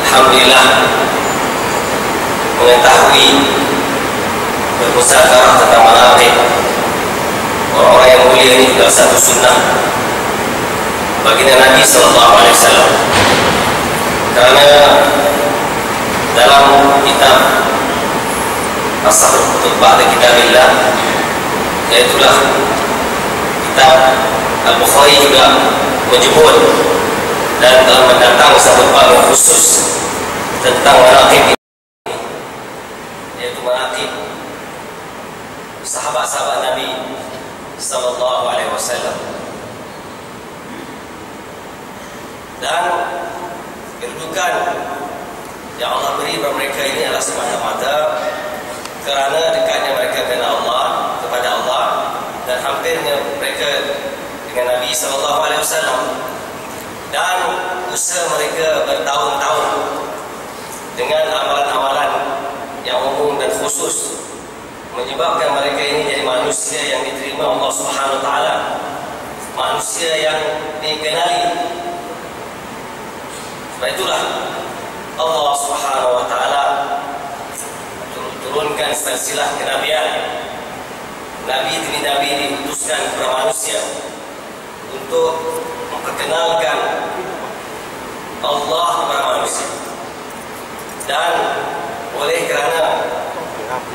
alhamdulillah mengetahui bermusakarah tentang manaqib orang-orang yang mulia ini juga satu sunnah baginda Nabi sallallahu alaihi wasallam. Karena dalam kitab As-Sahrul Kutub ba'da Kitabillah, yaitulah kitab Al-Bukhari juga menyebut dan telah mendatang satu bab khusus tentang manaqib, yaitu manaqib sahabat-sahabat Nabi sallallahu alaihi wasallam. Dan kedudukan yang Allah beri kepada mereka ini adalah semata-mata kerana dekatnya mereka kepada Allah dan hampirnya mereka dengan Nabi sallallahu alaihi wasallam, dan usaha mereka bertahun-tahun dengan amalan-amalan yang umum dan khusus menyebabkan mereka ini jadi manusia yang diterima Allah Subhanahu wa taala, manusia yang dikenali. Sebab itulah Allah Subhanahu wa taala turunkan silsilah kenabian. Nabi demi Nabi diutuskan kepada manusia untuk memperkenalkan Allah kepada manusia. Dan oleh kerana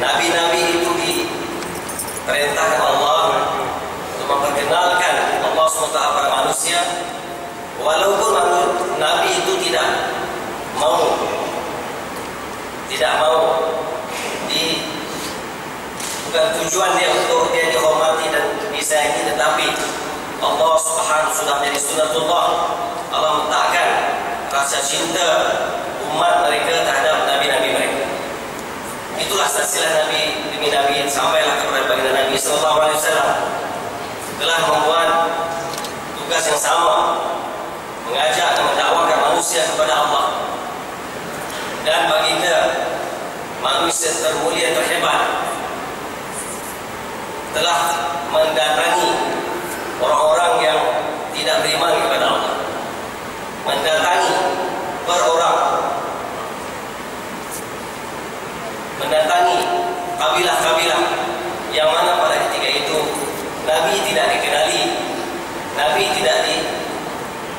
Nabi-Nabi itu diperintahkan Allah untuk memperkenalkan Allah SWT kepada manusia, walaupun Nabi itu tidak mau bukan tujuan dia untuk dia dihormati dan disayangi, tetapi Allah Subhanahu sudah menjadi sunnatullah. Allah meletakkan rasa cinta umat mereka terhadap nabi-nabi mereka. Itulah silsilah Nabi demi Nabi sampailah kepada baginda Nabi sallallahu alaihi wasallam, telah membuat tugas yang sama, mengajak dan mendakwakan manusia kepada Allah. Dan baginda manusia termulia terhebat telah mendatangi orang-orang yang tidak beriman kepada Allah, mendatangi per orang, mendatangi kabilah-kabilah yang mana pada ketika itu Nabi tidak dikenali, Nabi tidak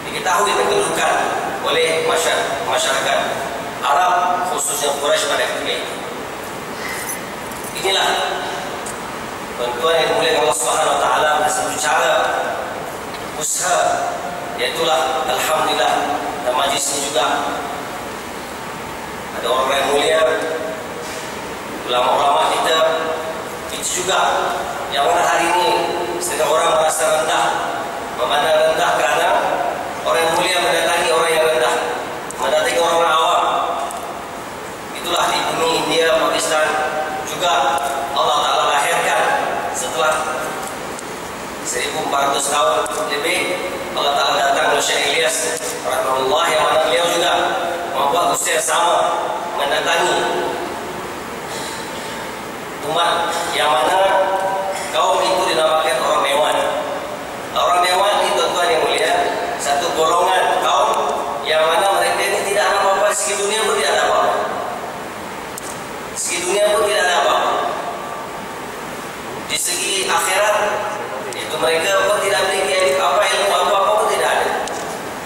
diketahui dan kedudukan oleh masyarakat Arab, khususnya Quraisy pada ketika itu. Inilah bantuan yang dimuliakan Allah Subhanahu wa taala dengan satu cara usaha, yaitulah alhamdulillah dan majlis ini juga ada orang yang mulia, ulama-ulama kita itu juga yang mana hari ini setengah orang merasa rendah, memandang rendah kerana orang yang mulia mendatangi orang yang rendah, mendatangi orang awam. Itulah di bumi India, Pakistan juga Allah Ta'ala lahirkan setelah 1400 tahun lebih. Allah Ta'ala datang oleh Syekh Ilyas rahimahullah, yang mana beliau juga membuat usaha sama, mendatangi umat yang mana kaum itu dinamakan orang Dewan. Orang Dewan itu tuan yang mulia, satu golongan kaum yang mana mereka ini tidak ada apa-apa, segi dunia pun tidak ada apa-apa, segi dunia pun tidak ada apa-apa. Di segi akhirat itu mereka pun tidak memiliki apa ilmu apa-apa pun tidak ada.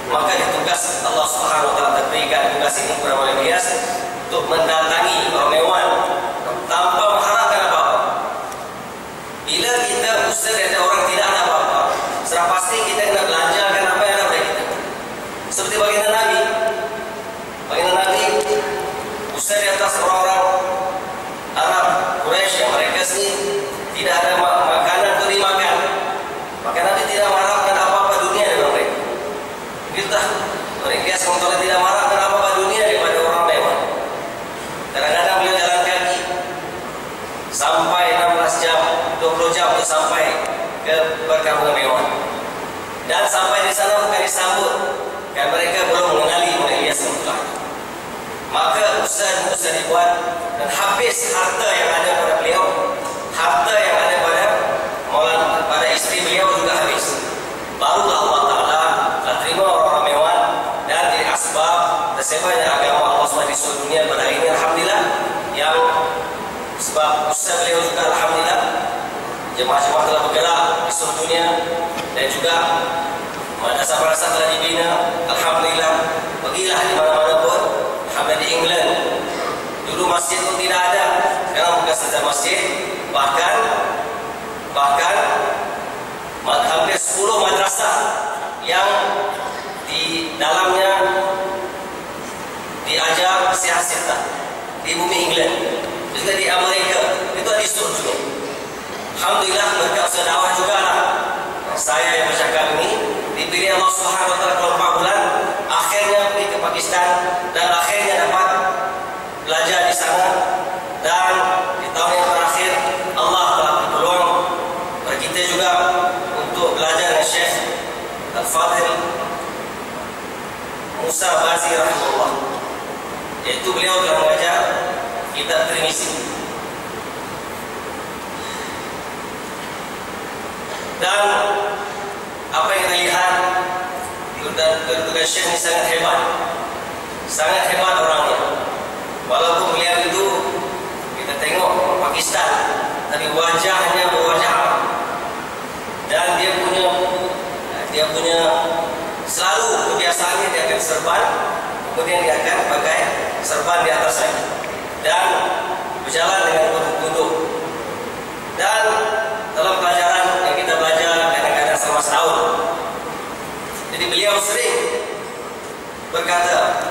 Maka ditugas Allah Subhanahu wa taala berikan tugas ini kepada Maulana Ilyas untuk mendatangi orang Dewan tanpa mengharapkan apa-apa. Bila kita usir dari orang tidak ada apa-apa, sudah pasti kita kena belanjakan apa yang ada pada kita. Seperti baginda Nabi, usir di atas orang-orang Arab Quraisy yang mereka sini tidak ada makanan untuk dimakan, maka Nabi tidak mengharapkan apa-apa dunia dari mereka. Kita mereka sementara tidak mengharapkan apa-apa dunia daripada orang Dewan. Kadang-kadang beliau jalan kaki sampai 16 jam, 20 jam untuk sampai ke perkampungan Dewan. Dan sampai di sana bukan disambut, kan mereka belum mengenali Maulana Ilyas Rahimahullah. Maka usaha dibuat dan habis harta yang ada pada beliau, harta yang ada pada istri beliau juga habis. Barulah Allah Ta'ala terima orang Dewan, dan dari asbab tersebarnya agama Allah SWT di seluruh dunia pada hari ini, alhamdulillah, yang sebab usaha beliau juga alhamdulillah jemaah-jemaah telah bergerak di seluruh dunia, dan juga madrasah-madrasah telah dibina, alhamdulillah. Pergilah di mana-mana pun, alhamdulillah. Di England dulu masjid pun tidak ada, sekarang bukan saja masjid, bahkan hampir 10 madrasah yang di dalamnya diajar siasat di bumi England, juga di Amerika, itu di seluruh dunia. Alhamdulillah, berkat usaha dakwah juga lah saya yang bercakap ini dipilih Allah Subhanahu wa taala dalam 4 bulan, akhirnya pergi ke Pakistan dan akhirnya dapat belajar di sana. Dan di tahun yang terakhir Allah telah beri peluang bagi kita juga untuk belajar dengan Syekh Al-Fadhil Musa Bazi rahimahullah, yaitu beliau telah mengajar kitab Tirmizi. Dan apa yang kita lihat, kedudukan Syekh ini sangat hebat orangnya. Walaupun beliau itu kita tengok tapi wajahnya berwajah Arab. Dan dia punya selalu kebiasaannya dia akan serban, kemudian dia akan pakai serban di atas lagi dan berjalan dengan tunduk. Dan dalam pelajaran yang kita belajar kadang-kadang selama setahun, jadi beliau sering berkata,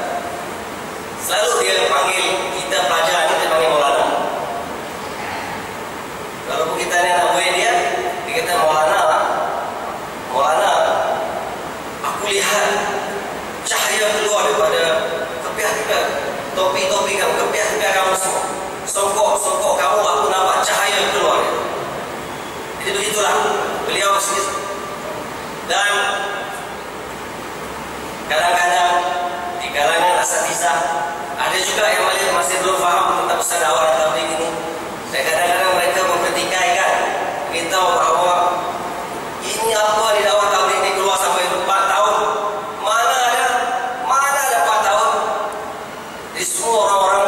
selalu dia panggil kita pelajar ini, dia panggil Maulana. Walaupun kita ni anak murid dia kata Maulana, aku lihat cahaya keluar daripada kepiah-kepiah topi-topi kamu, kepiah-kepiah kamu semua, songkok kamu, aku nampak cahaya keluar. Jadi begitulah beliau sendiri. Dan kadang-kadang di kalangan asatizah ada juga yang masih belum faham tentang pesan dakwah dan tabligh ini. Dan kadang-kadang mereka mempertikaikan, beritahu bahawa ini apa di dakwah tabligh ini keluar sampai 4 tahun. Mana ada 4 tahun. Jadi semua orang-orang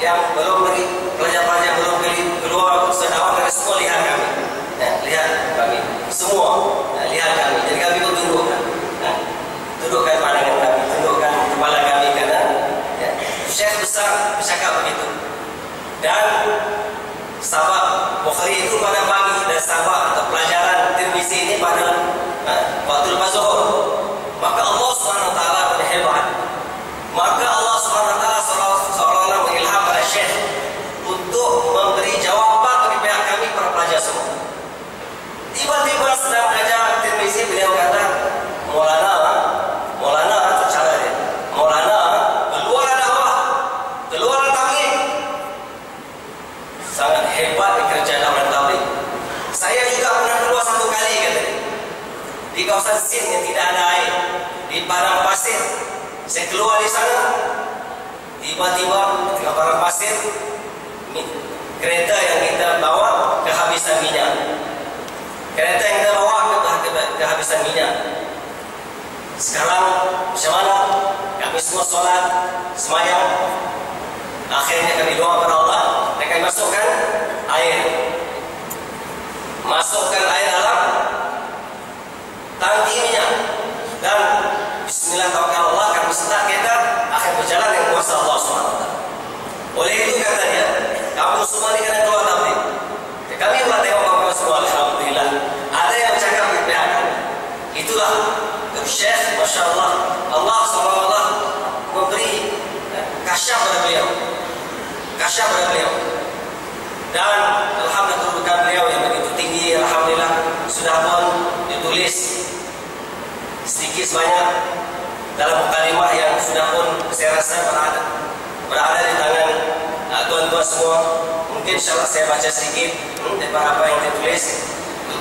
yang belum pergi, pelajar-pelajar belum pergi keluar pesan dakwah, mereka semua lihat kami. Lihat kami semua, lihat kami. Jadi kami pun tundukkan pandangan kami, tundukkan kepala kami karena Syekh besar bercakap begitu. Dan sahabat Bukhari itu pada pagi dan sahabat atau pelajaran Tirmizi ini pada waktu lepas zuhur. Maka Allah SWT berhebat. Maka Allah SWT seolah-olah mengilham pada Syekh untuk memberi jawaban bagi pihak kami para pelajar semua. Tiba-tiba sedang belajar Tirmizi, beliau kata, Maulana itu cara dia. Maulana, keluar dakwah, keluar tabligh. Sangat hebat kerja dakwah tabligh. Saya juga pernah keluar 1 kali kata dia. Di kawasan Sin yang tidak ada air, di padang pasir. Saya keluar di sana. Tiba-tiba di padang pasir, kereta yang kita bawa kehabisan minyak. Kereta yang kita bawa kehabisan minyak. Sekarang macam mana? Kami semua solat, semayang. Akhirnya kami doa kepada Allah dan kami masukkan air. Masukkan air dalam tangki minyak. Dan bismillah tawakal Allah, kami start kereta akan berjalan dengan kuasa Allah SWT. Oleh itu kata dia, kamu semua ni kena keluar tabligh. Kami pula tengok kamu semua, alhamdulillah. Ada yang bercakap di pihak kami. Itulah Syekh, Masya Allah, Allah SWT memberi kasyaf pada beliau. Kasyaf pada beliau. Dan alhamdulillah kedudukan beliau yang begitu tinggi, alhamdulillah sudah pun ditulis sedikit sebanyak dalam mukadimah yang sudah pun saya rasa berada di tangan tuan-tuan semua. Mungkin insyaAllah saya baca sedikit daripada apa yang ditulis.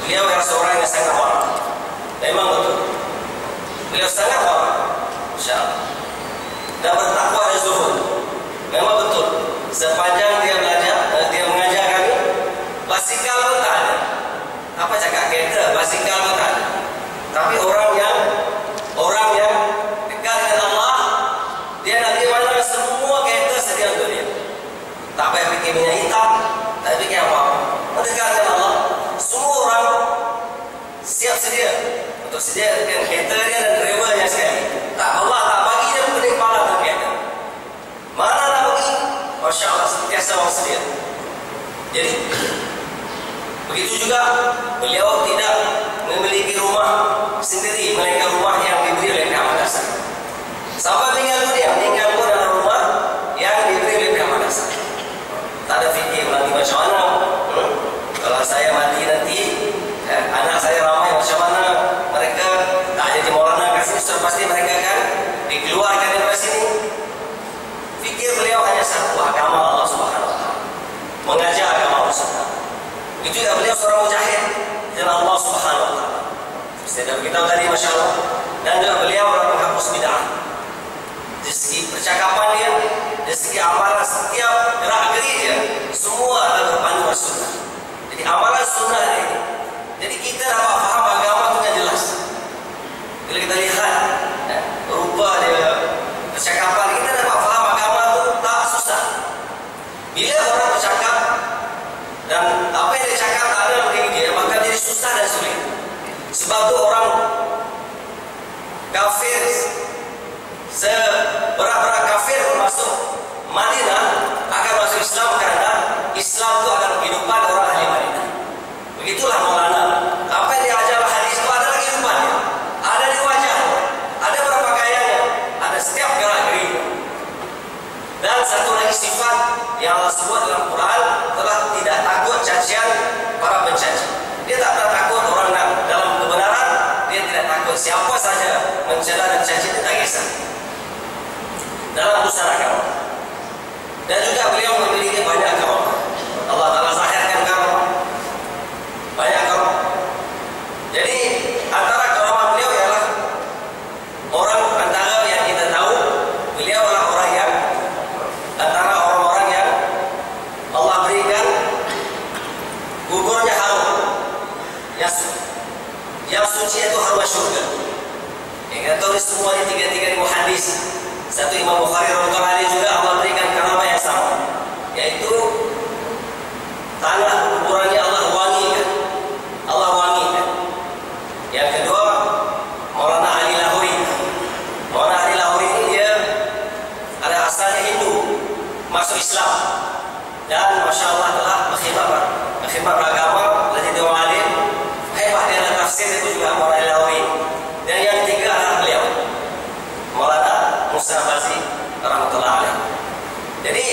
Beliau adalah seorang yang sangat wara. Memang betul, beliau sangat wara, insyaAllah, dan bertakwa dan zuhud. Memang betul, sepanjang dia belajar, dia mengajar kami, basikal pun tak ada. Apa cakap kereta, basikal pun tak ada. Tapi orang yang dekat dengan Allah, dia nak pergi mana semua kereta sedia untuk dia. Tak payah fikir minyak hitam, tak fikir apa-apa. Mendekat dengan Allah, semua orang siap sedia untuk sediakan kereta dia dan drivernya sekali. Tak, Allah tak bagi dia pening kepala untuk kereta. Mana nak pergi? Masya Allah, sentiasa orang sedia. Jadi begitu juga beliau tidak memiliki rumah sendiri, melainkan rumah yang diberi oleh pihak madrasah. Sampai meninggal pun dalam rumah yang diberi oleh pihak madrasah. Tak ada fikir nanti macam mana, kalau saya mati nanti anak saya ramai macam mana, mereka tak jadi Maulana kasih ustaz, pasti mereka akan dikeluarkan dari sini. Fikir beliau hanya satu, agama Allah Subhanahu Wa Taala, mengajar agama Allah Subhanahu Wa Taala. Itu juga beliau seorang mujahid jalan Allah Subhanahu Wa Taala. Setelah kita tadi, Masya Allah. Dan juga beliau adalah penghapus bid'ah. Dari segi percakapan dia, dari segi amalan, setiap gerak geri dia, semua adalah berpandu bersunnah. Jadi amalan sunnah ini. Jadi kita dapat faham agama itu dengan jelas. Bila kita lihat rupa dia, percakapan, kita dapat faham agama itu tak susah. Bila orang bercakap dan apa yang susah dan sulit. Sebab itu orang kafir, seberat-berat kafir masuk Madinah akan masuk Islam karena Islam itu adalah kehidupan orang ahli Madinah. Begitulah Maulana. Apa yang diajar hadis itu adalah kehidupannya. Ada di wajah, ada berpakaiannya, ada setiap gerak-geriknya. Dan satu lagi sifat yang Allah sebut dalam Quran telah tidak takut cacian para pencaci. Dia tak pernah takut orang dalam kebenaran. Dia tidak takut siapa saja mencela dan caci, dia tak kisah. Dalam usaha agama. Dan juga beliau memiliki banyak kaum. Allah Ta'ala zahirkan kaum. Banyak kaum. Jadi antara kaum beliau ialah orang antara yang kita tahu, beliau adalah orang yang antara orang-orang yang Allah berikan kuburnya harum, yang suci itu harum syurga. Yang kita tulis semuanya tiga-tiga ribu hadis. Satu Imam Bukhari rahimahullah juga Allah berikan karamah yang sama, yaitu tanah kuburannya Allah wangikan. Allah wangikan. Yang kedua Maulana Ali Lahori. Maulana Ali Lahori ini dia ada asalnya Hindu, masuk Islam, dan Masya Allah telah berkhidmat beragama, menjadi orang alim hebat. Dia dalam tafsir itu juga Maulana Ali Lahori. Dan yang ketiga adalah beliau Maulana Musa Bazi rahmatullah alaih. Jadi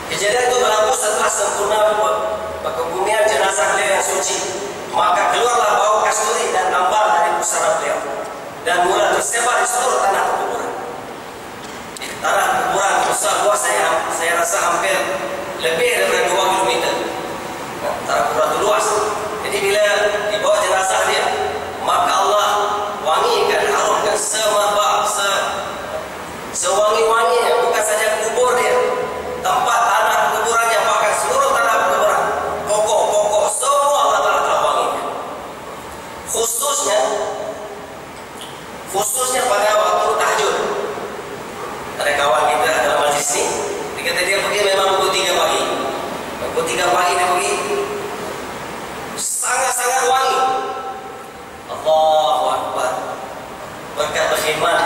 kejadian itu berlaku setelah sempurna kebumian jenazah beliau yang suci, maka keluarlah bau kasturi dan ambar dari pusara beliau dan mulai tersebar di seluruh tanah kuburan. Tanah kuburan besar luas saya rasa hampir lebih dari 2 km. Tanah kuburan itu luas. Jadi bila dibawa jenazah dia, maka Allah wangikan, harumkan semerbak, sewangi-wanginya, bukan saja kubur dia, tempat tanah kuburannya, bahkan seluruh tanah kuburan, pokok-pokok semua Allah telah wangikan. Khususnya pada waktu tahajud. Ada kawan kita dalam majlis ini, dia kata dia pergi memang pukul 3 pagi. Pukul 3 pagi dia pergi, sangat-sangat wangi. Allahu Akbar. Berkat berkhidmat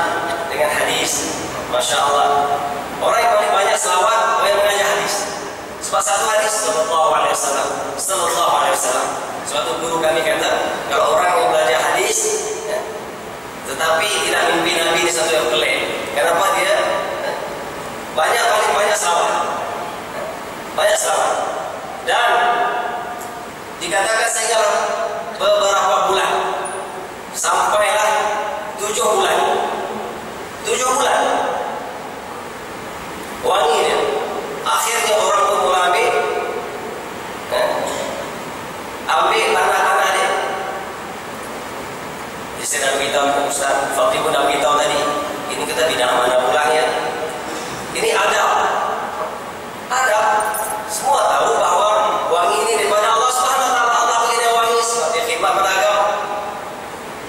dengan hadis, Masya Allah. Orang yang paling banyak selawat, orang yang mengajar hadis. Sebab satu hadis Sallallahu Alaihi Wasallam. Suatu guru kami kata, kalau orang yang belajar hadis, ya, tetapi tidak mimpi Nabi di satu yang pelik. Kenapa dia? Paling banyak selawat. Banyak selawat. Dan dikatakan sehingga beberapa bulan, sampailah 7 bulan. 7 bulan wangi dia. Akhirnya orang pun mulai ambil tanah-tanah dia. Jadi saya dah beritahu Ustaz Fakri pun dah beritahu tadi, ini kita bidang mana pulangnya. Ini ada semua tahu bahawa wangi ini daripada Allah Subhanahu Wa Taala. Allah bagi dia wangi seperti khidmat pada agama.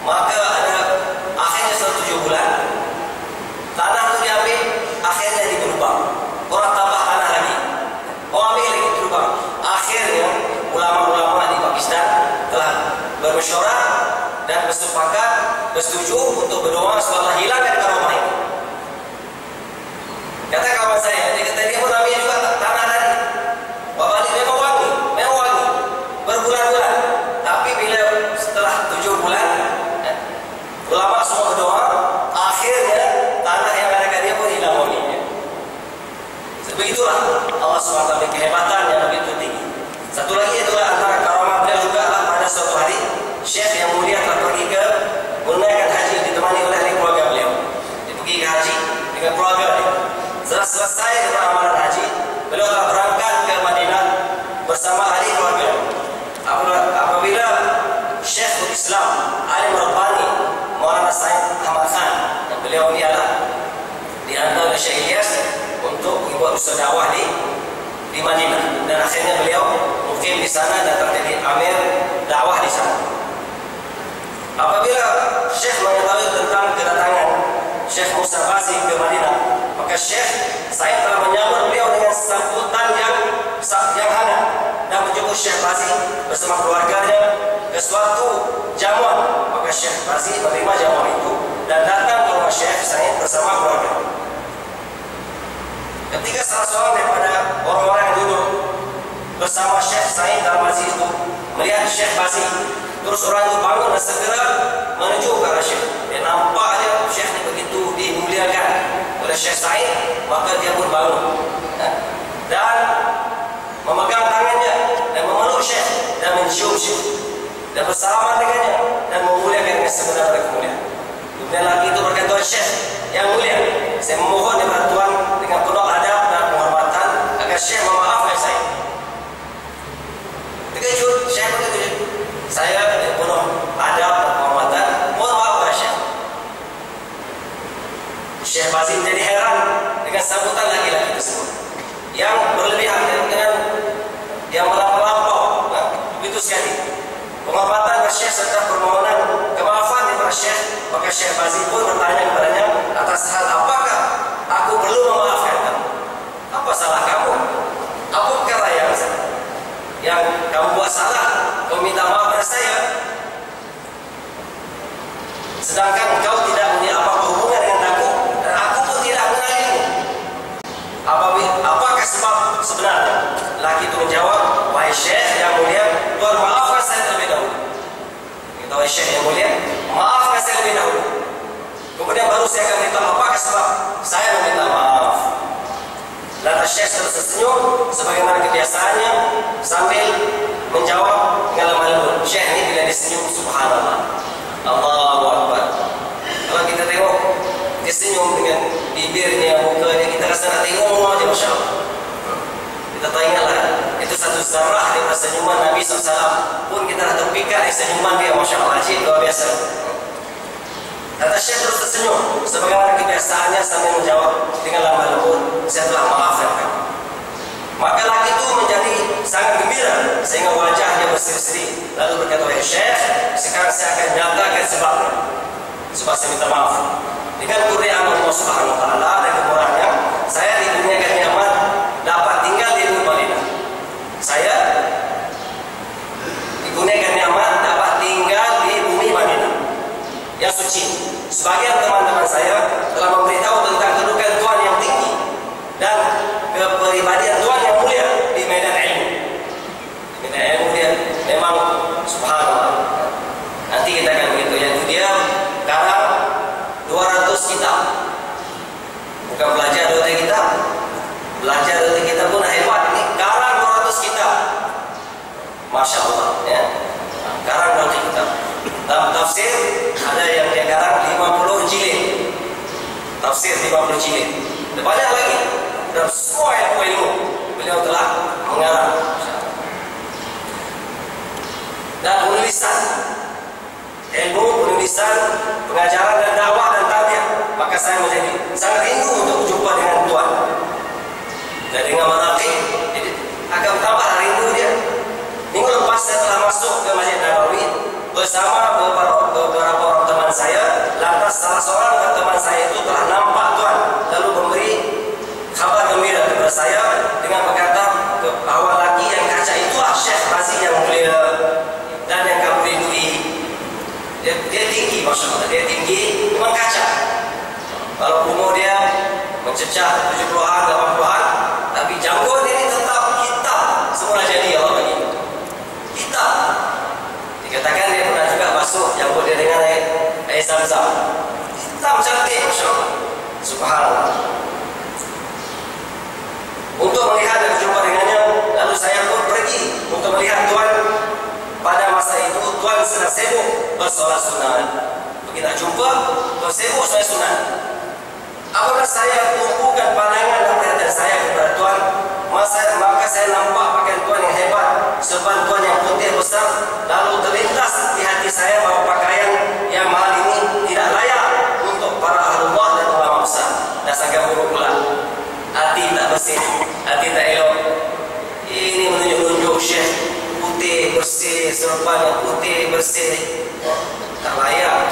Maka ada akhirnya 7 bulan tanah itu diambil, akhirnya diberubah. Orang tambah tanah lagi, orang ambil lagi berubah. Akhirnya ulama-ulama di Pakistan telah bermesyuarat dan bersepakat, bersetuju untuk berdoa supaya hilangkan karamah ini. Kata kawan saya, dia kata dia pun ambil juga tanah tadi. Bapak ini memang wangi, berbulan-bulan. Tapi bila setelah 7 bulan, ulama semua berdoa, akhirnya tanah yang mereka dia pun hilang wanginya. Begitulah Allah SWT kehebatan yang begitu tinggi. Satu lagi itulah antara karamah beliau juga adalah pada suatu hari Syekh yang mulia telah pergi ke menunaikan haji, ditemani oleh keluarga beliau. Dia pergi ke haji dengan keluarga dia. Setelah selesai dengan amalan haji, beliau telah berangkat ke Madinah bersama ahli keluarga. Apabila Syekhul Islam Alim Rabbani Maulana Said Ahmad Khan, dan beliau ini adalah dihantar oleh Syekh Ilyas untuk membuat usaha dakwah di Madinah, dan akhirnya beliau mukim di sana dan terjadi amir dakwah di sana. Apabila Syekh mengetahui tentang kedatangan Syekh Musa Bazi ke Madinah, maka Syekh saya telah menyambut beliau dengan sambutan yang hangat dan menjemput Syekh Bazi bersama keluarganya bersama keluarga. Ketika salah seorang daripada orang-orang yang duduk bersama Syekh Said Al-Mazi itu melihat Syekh Bazi, terus orang itu bangun dan segera menuju ke arah Syekh. Dia nampak dia Syekh ini begitu dimuliakan oleh Syekh Said, maka dia pun bangun dan memegang tangannya dan memeluk Syekh dan mencium Syekh dan bersalaman dengannya dan memuliakannya sebenarnya kemuliaan. Kemudian lagi itu berkata, Syekh yang mulia, saya memohon kepada Tuhan dengan penuh adab dan penghormatan agar Syekh memaafkan saya. Terkejut, Syekh pun terkejut. Saya dengan penuh adab dan penghormatan mohon maaf kepada Syekh. Syekh Bazi menjadi heran dengan sambutan laki-laki tersebut yang berlebihan dengan yang melampau, begitu sekali. Penghormatan kepada Syekh serta permohonan kemaafan kepada Syekh. Maka Syekh Bazi pun bertanya kepadanya atas hal apakah aku perlu memaafkan kamu? Apa salah kamu? Apa perkara yang kamu buat salah? Kau minta maaf pada saya, sedangkan kau tidak punya apa-apa hubungan dengan aku dan aku pun tidak mengenalimu. Apakah sebab sebenarnya? Laki itu menjawab, wahai Syekh yang mulia, Tuhan maafkan saya terlebih dahulu. Kita wahai Syekh yang mulia, maafkan saya terlebih dahulu. Kemudian baru saya akan beritahu apakah sebab saya meminta maaf. Lantas Syekh terus tersenyum sebagaimana kebiasaannya sambil menjawab dengan lemah lembut. Syekh ini bila disenyum, subhanallah, Allahu Akbar. Kalau kita tengok dia senyum dengan bibirnya, mukanya, kita rasa nak tengok aja, Masya Allah. Kita tak ingatlah, itu satu zarah daripada senyuman Nabi SAW pun kita nak terpikat dari senyuman dia, Masya Allah, ajib, luar biasa. Kata Syekh terus tersenyum sebagaimana kebiasaannya sambil menjawab dengan lemah lembut, saya telah maafkan kamu. Maka laki itu menjadi sangat gembira sehingga wajahnya berseri-seri, lalu berkata, wahai Syekh, sekarang saya akan nyatakan sebabnya. Sebab saya minta maaf. Dengan kurniaan Allah Subhanahu Wa Taala dan kemurahannya, saya dikurniakan nikmat dapat tinggal di bumi Madinah. Saya dikurniakan nikmat dapat tinggal di bumi Madinah yang suci. Sebagian teman-teman saya telah memberitahu tentang kedudukan Tuhan yang tinggi dan kepribadian Tuhan yang mulia di medan ilmu. Di medan ilmu dia memang subhanallah. Nanti kita akan begitu. Yang dia karang 200 kitab. Bukan belajar 200 kitab. Belajar 200 kitab pun hebat. Ini karang 200 kitab. Masya Allah, ya. Karang 200 kitab. Dalam tafsir ada yang dia karang 50 jilid. Tafsir 50 jilid. Dan banyak lagi. Dan semua ilmu beliau telah mengarang. Dan penulisan ilmu, penulisan, pengajaran dan dakwah dan tarbiyah. Maka saya menjadi sangat rindu untuk berjumpa dengan Tuhan. Dan dengan manaqib, jadi akan bertambah rindu dia. Minggu lepas saya telah masuk ke Masjid Nabawi bersama beberapa orang teman saya. Lantas salah seorang teman saya itu telah nampak Tuhan, lalu memberi kabar gembira kepada saya dengan berkata bahawa laki yang kaca itulah Syekh Bazi yang mulia dan yang kamu rindui. Dia tinggi, Masya Allah, dia tinggi, memang kaca. Kalau umur dia mencecah 70-an, 80-an, tapi janggut ini tetap hitam. Semula jadi Allah bagi hitam. Dikatakan dia pernah juga basuh janggut dia dengan air zam-zam. Hitam cantik, Masya Allah, subhanallah. Untuk melihat dan berjumpa dengannya, lalu saya pun pergi untuk melihat Tuhan. Pada masa itu Tuhan sedang sibuk bersolat sunat. Begitu nak jumpa, Tuhan sibuk solat sunat. Apabila saya tumpukan pandangan dan perhatian saya kepada Tuhan, maka saya nampak pakaian Tuhan yang hebat, serban Tuhan yang putih besar. Lalu terlintas di hati saya bahawa pakaian yang mahal ini tidak layak untuk para ahlullah dan ulama besar. Dan sangat buruk pula, hati tak bersih, hati tak elok. Ini menunjuk-nunjuk Syekh putih bersih, serban yang putih bersih, tak layak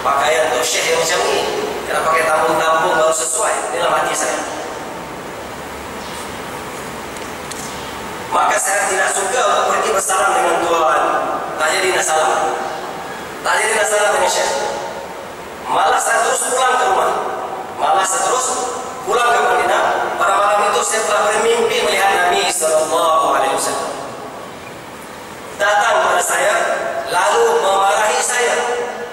pakaian untuk Syekh yang macam ni. Kena pakai tampung-tampung baru sesuai dalam hati saya. Maka saya tidak suka untuk pergi bersalam dengan Tuhan. Tak jadi nak salam, tak jadi nak salam dengan Syekh. Malah saya terus pulang ke rumah. malas terus pulang ke Madinah. Pada malam itu saya telah bermimpi melihat Nabi SAW datang kepada saya, lalu memarahi saya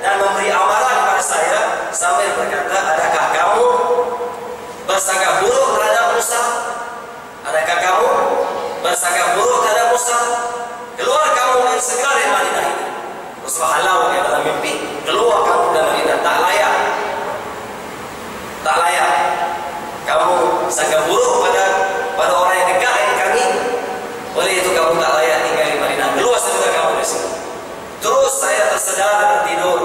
dan memberi amaran kepada saya sambil berkata, adakah kamu bersangka buruk terhadap Musa? Adakah kamu bersangka buruk terhadap Musa? Keluar kamu dan segera dari Madinah ini. Rasulullah halau dia dalam mimpi, keluar kamu dari Madinah, tak layak. Tak layak. Kamu sangka buruk pada orang yang dekat dengan kami. Oleh itu kamu tak layak tinggal di Madinah. Keluar segera kamu dari sini. Terus saya tersedar dan tertidur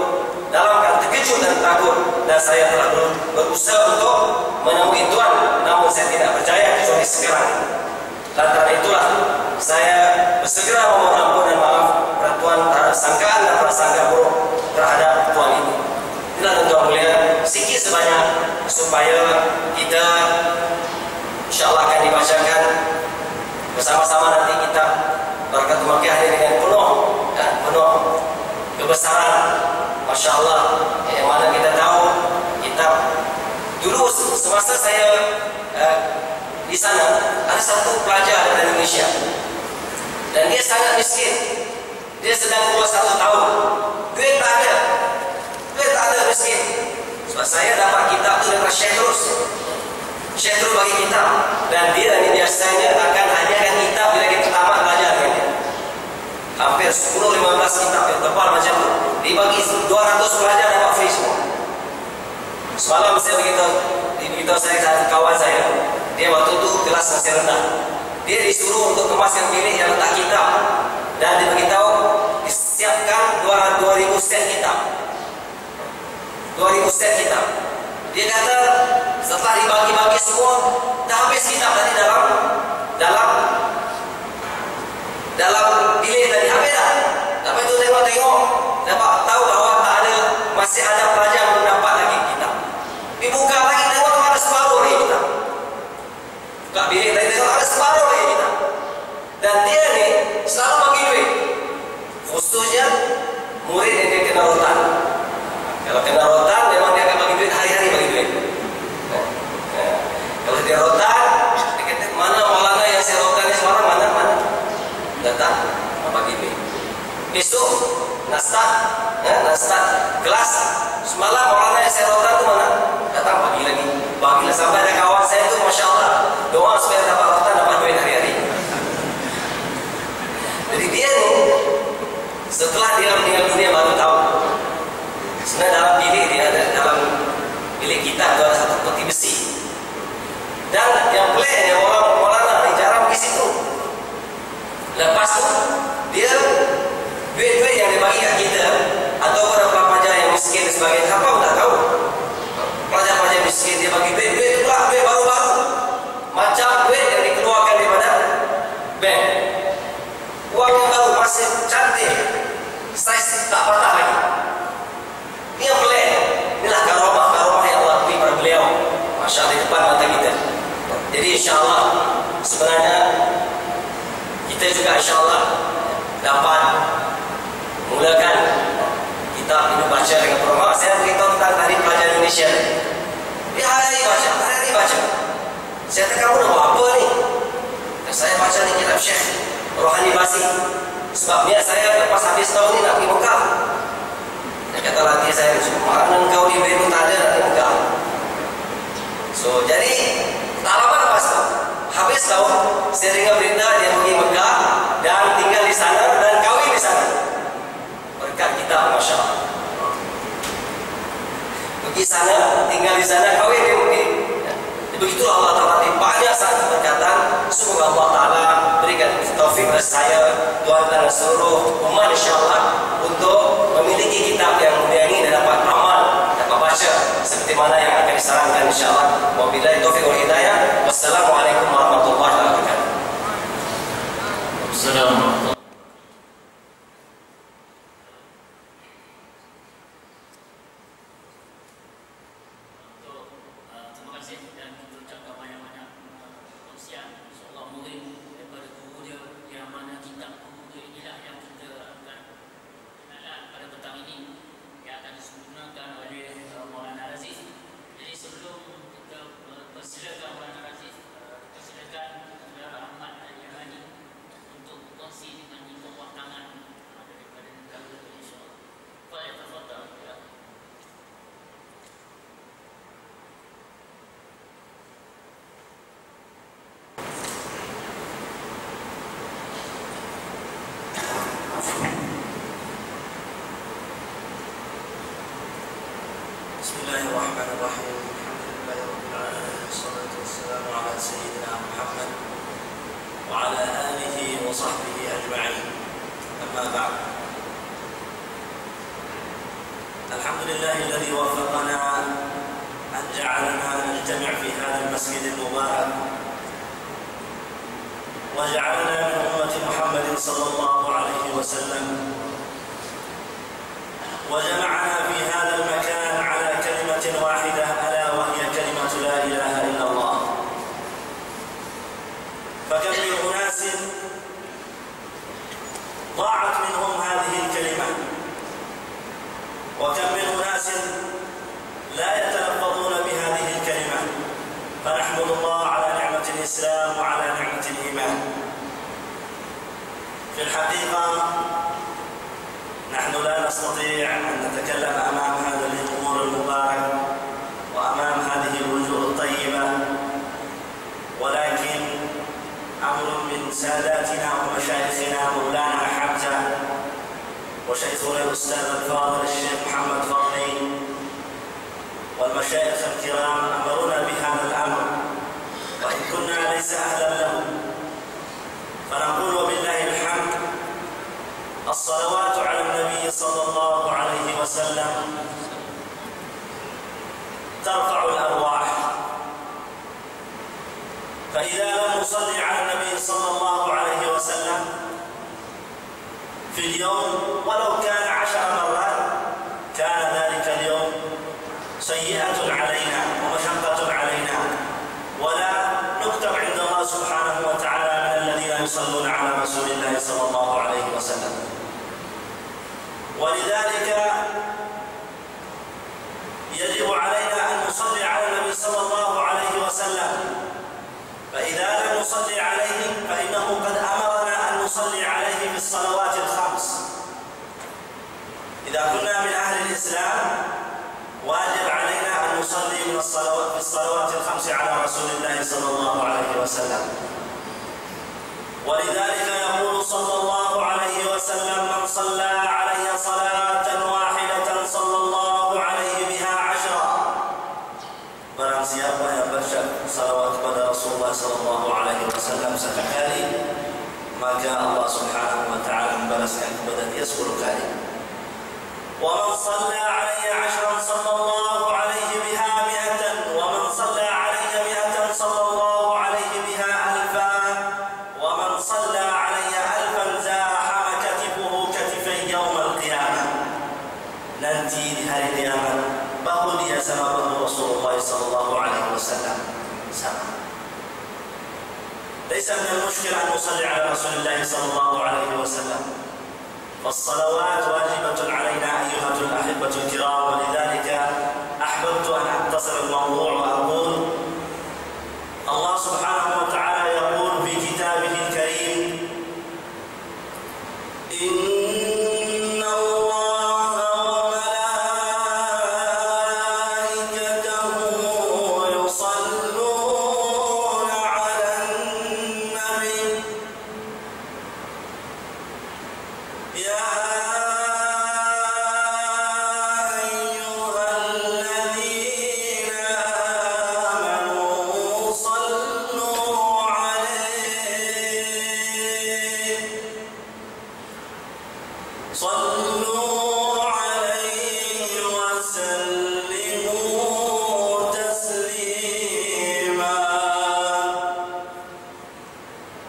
dalam keadaan terkejut dan takut, dan saya telah berusaha untuk menemui Tuhan, namun saya tidak percaya kecuali sekarang. Lantaran itulah saya bersegera memohon ampun dan maaf kepada Tuhan terhadap sangkaan dan prasangka buruk terhadap Tuhan ini. Inilah tuan-tuan mulia, sikit sebanyak supaya kita insyaAllah akan dibacakan bersama-sama nanti kita Barakatul Makkah ini dengan penuh kebesaran, Masya Allah, yang mana kita tahu kitab. Dulu semasa saya di sana, ada satu pelajar dari Indonesia dan dia sangat miskin. Dia sedang umur 1 tahun, duit tak ada, miskin. Sebab saya dapat kitab itu daripada Syekh terus bagi kitab, dan dia biasanya akan hadiahkan kitab bila kita tamat belajar dengan dia. Hampir 10-15 kitab yang tebal macam tu dibagi 200 pelajar dapat free semua. Semalam saya beritahu saya satu kawan saya, dia waktu tu kelas masih rendah, dia disuruh untuk kemaskan bilik yang letak kitab, dan dia beritahu disiapkan 2,000 set kitab. 2,000 set kitab. Dia kata setelah dibagi-bagi semua, dah habis kitab tadi dalam bilik tadi, habis dah. Lepas itu tengok, dapat tahu bahawa masih ada pelajar yang dapat lagi kitab. Dibuka lagi, tengok ada separuh lagi kitab. Buka bilik tadi, tengok ada separuh lagi kitab. Dan dia ni selalu bagi duit, khususnya murid yang dia kena rotan. Kalau kena rotan, memang dia akan bagi duit, hari-hari bagi duit. Kalau dia rotan, dia kata, mana maulana yang saya rotan ni semalam, mana datang bagi duit. Besok nak start kelas, semalam maulana yang saya rotan tu mana, datang bagilah sampai ada kawan saya tu, Masya Allah, doa supaya dapat rotan, dapat duit hari-hari. Jadi dia ni setelah dia meninggal dunia baru tahu sebenarnya dalam bilik kita ada satu peti besi. Dan yang peliknya orang maulana jarang pergi situ. Lepas tu dia duit-duit yang dia bagi kat kita atau pelajar yang miskin dan sebagainya, apa pun tak tahu. Pelajar-pelajar miskin dia bagi duit tu pula duit baru-baru, macam duit yang dikeluarkan daripada bank. Uang yang baru masih cantik, saiz tak patah lagi. Ini yang pelik. Inilah karomah yang Allah beri pada beliau, Masya Allah, di depan mata kita. Jadi insyaAllah sebenarnya kita juga insyaAllah dapat mulakan kitab ini baca dengan program. Saya beritahu tentang tadi pelajar Indonesia, dia hari-hari baca. Saya kata, kamu nak buat apa ni? Dan saya baca ni kitab Syekh Rohani Basi. Sebab niat saya lepas habis tahun ni nak pergi Mekah. Dia kata lagi saya, mana kau di Beirut tak ada nak pergi Mekah. So jadi tak lama lepas tu, habis tahun, saya dengar berita dia pergi Mekah dan tinggal di sana dan kahwin di sana. Berkat kita, Masya Allah. Pergi sana, tinggal di sana, kahwin dia pergi. Begitulah Allah Ta'ala banyak sangat berkatan. Semoga Allah Ta'ala berikan taufik kepada saya, Tuhan dan seluruh umat insyaAllah untuk memiliki kitab yang mulia ini dan dapat amal, dapat baca seperti mana yang akan disarankan insyaAllah. Wabillahi taufiq wal hidayah. Wassalamualaikum warahmatullahi wabarakatuh. Assalamualaikum. Pada petang ini yang akan disempurnakan oleh Maulana Aziz. Jadi sebelum وصحبه أجمعين. أما بعد، الحمد لله الذي وفقنا أن جعلنا نجتمع في هذا المسجد المبارك، وجعلنا من أمة محمد صلى الله عليه وسلم، وجمعنا في هذا المكان على كلمة واحدة، ألا وهي كلمة لا إله إلا الله. فكم من أناس ضاعت منهم هذه الكلمة، وكم من أناس لا يتلفظون بهذه الكلمة. فنحمد الله على نعمة الإسلام وعلى نعمة الإيمان. في الحقيقة نحن لا نستطيع أن نتكلم أمام هذا الجمهور المبارك وأمام هذه الوجوه الطيبة، ولكن أمر من ساداتنا ومشايخنا مولانا حمزة وشيخنا الأستاذ الفاضل الشيخ محمد فضلي والمشايخ الكرام أمرونا بهذا الأمر، وإن كنا ليس أهلا له، فنقول وبالله الحمد. الصلوات على النبي صلى الله عليه وسلم ترفع الأرواح، فإذا لم نصلي على النبي صلى الله عليه وسلم في اليوم ولو كان 10 مرات، كان ذلك اليوم سيئة علينا ومشقة علينا، ولا نكتب عند الله سبحانه وتعالى من الذين يصلون على رسول الله صلى الله عليه وسلم. ولذلك يجب علينا أن نصلي على النبي صلى الله عليه وسلم، فإذا لم نصلي عليه فإنه قد أمرنا أن نصلي عليه في الصلوات الخمس. إذا كنا من أهل الإسلام واجب علينا أن نصلي في الصلوات الخمس على رسول الله صلى الله عليه وسلم. ولذلك يقول صلى الله عليه وسلم: من صلى علي صلاة واحدة صلى الله عليه بها 10. Barang siapa yang baca salawat kepada Rasulullah sallallahu alaihi wasallam 1 kali, maka Allah Subhanahu wa taala membalaskan kepada dia 10 kali. ومن صلى علي 10 صلى الله عليه بها 100، ومن صلى علي 100 صلى الله عليه بها 1000، ومن صلى علي 1000 زاحم كتفه كتفي يوم القيامة. Nanti di hari kiamat bahu dia sama bahu Rasulullah sallallahu alaihi wasallam sama. ليس من المشكلة أن نصلي على رسول الله صلى الله عليه وسلم، فالصلوات واجبة علينا أيها الأحبة الكرام. ولذلك أحببت أن أختصر الموضوع وأقول: الله سبحانه وتعالى يقول في كتابه الكريم: إن الله وملائكته يصلون على النبي يا أيها الذين آمنوا صلوا عليه وسلموا تسليما.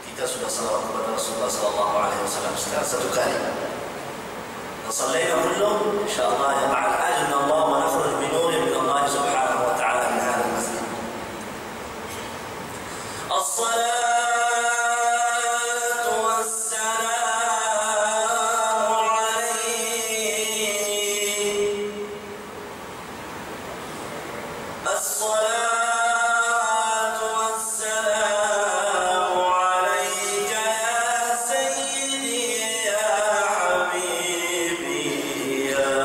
Kita sudah salawat kepada Rasulullah sallallahu alaihi wasallam sekitar 1 kali. صلينا كله إن شاء الله يقع الأجر من الله ونخرج بنور من الله سبحانه وتعالى من هذا المسجد. الصلاة والسلام عليه، الصلاة والسلام عليك يا سيدي يا حبيبي يا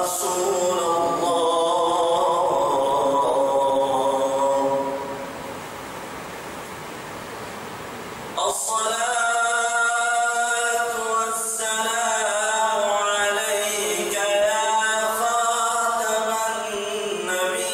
رسول الله. الصلاة والسلام عليك يا خاتم النبيين.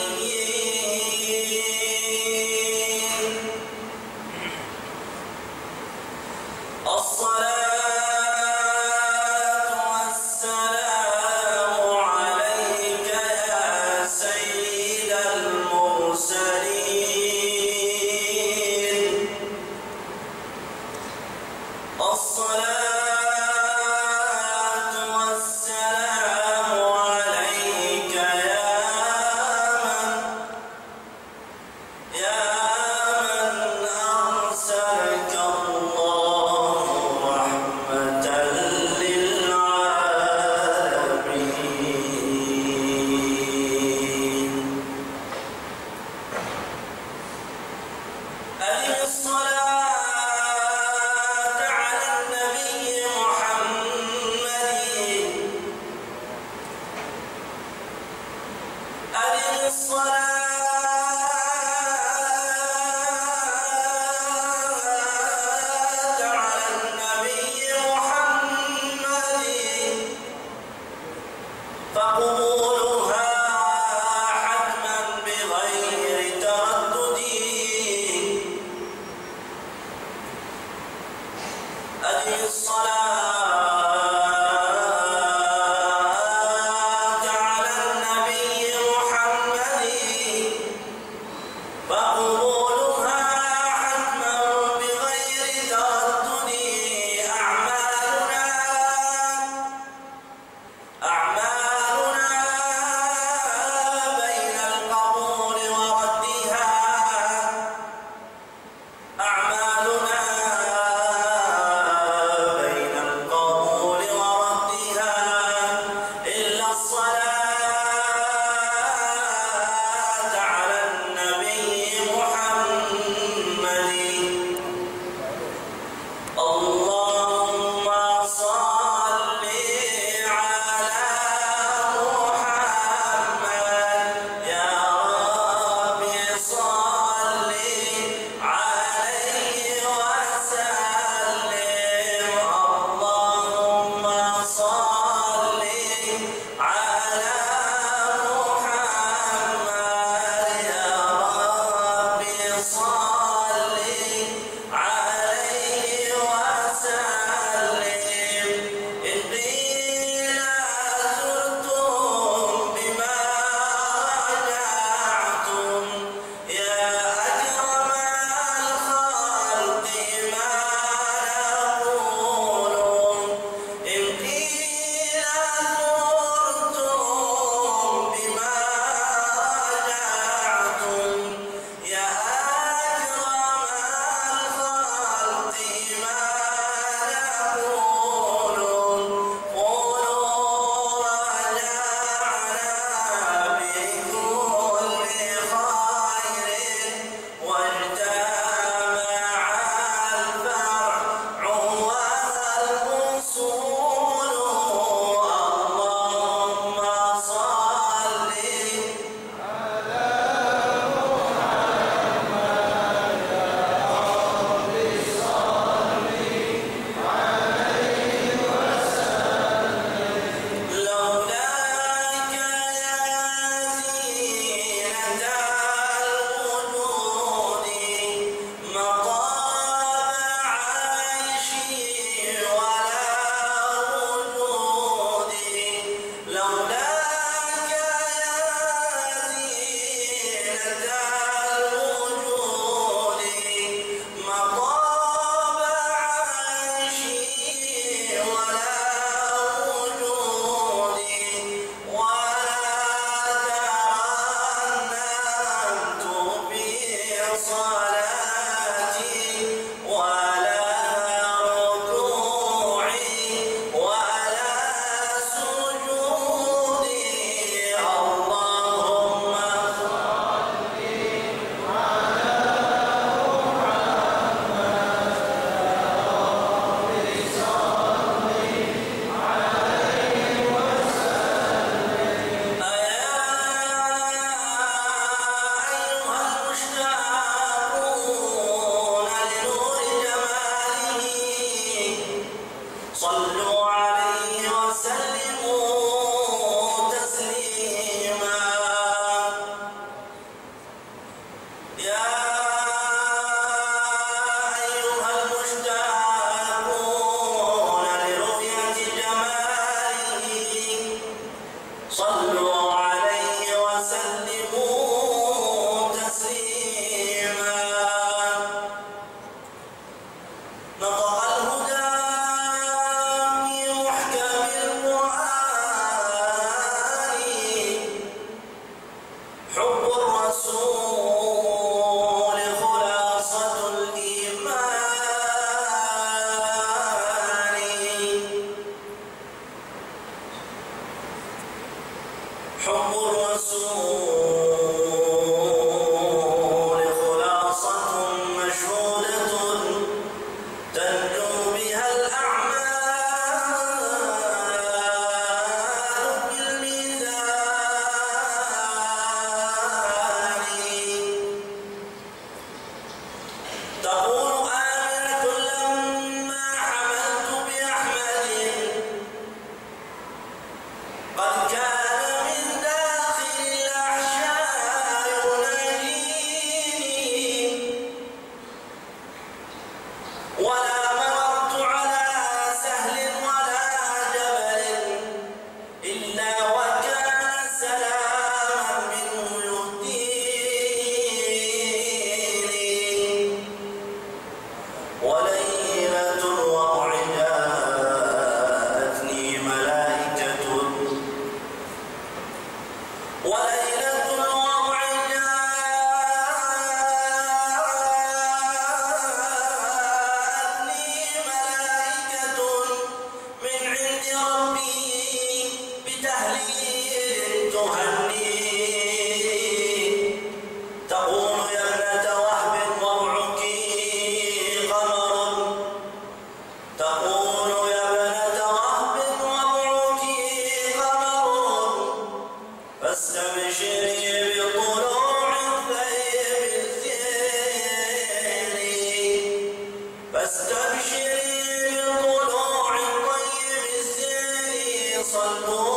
ولا مررت على فاستبشري بطلوع الطيب الزين صلوا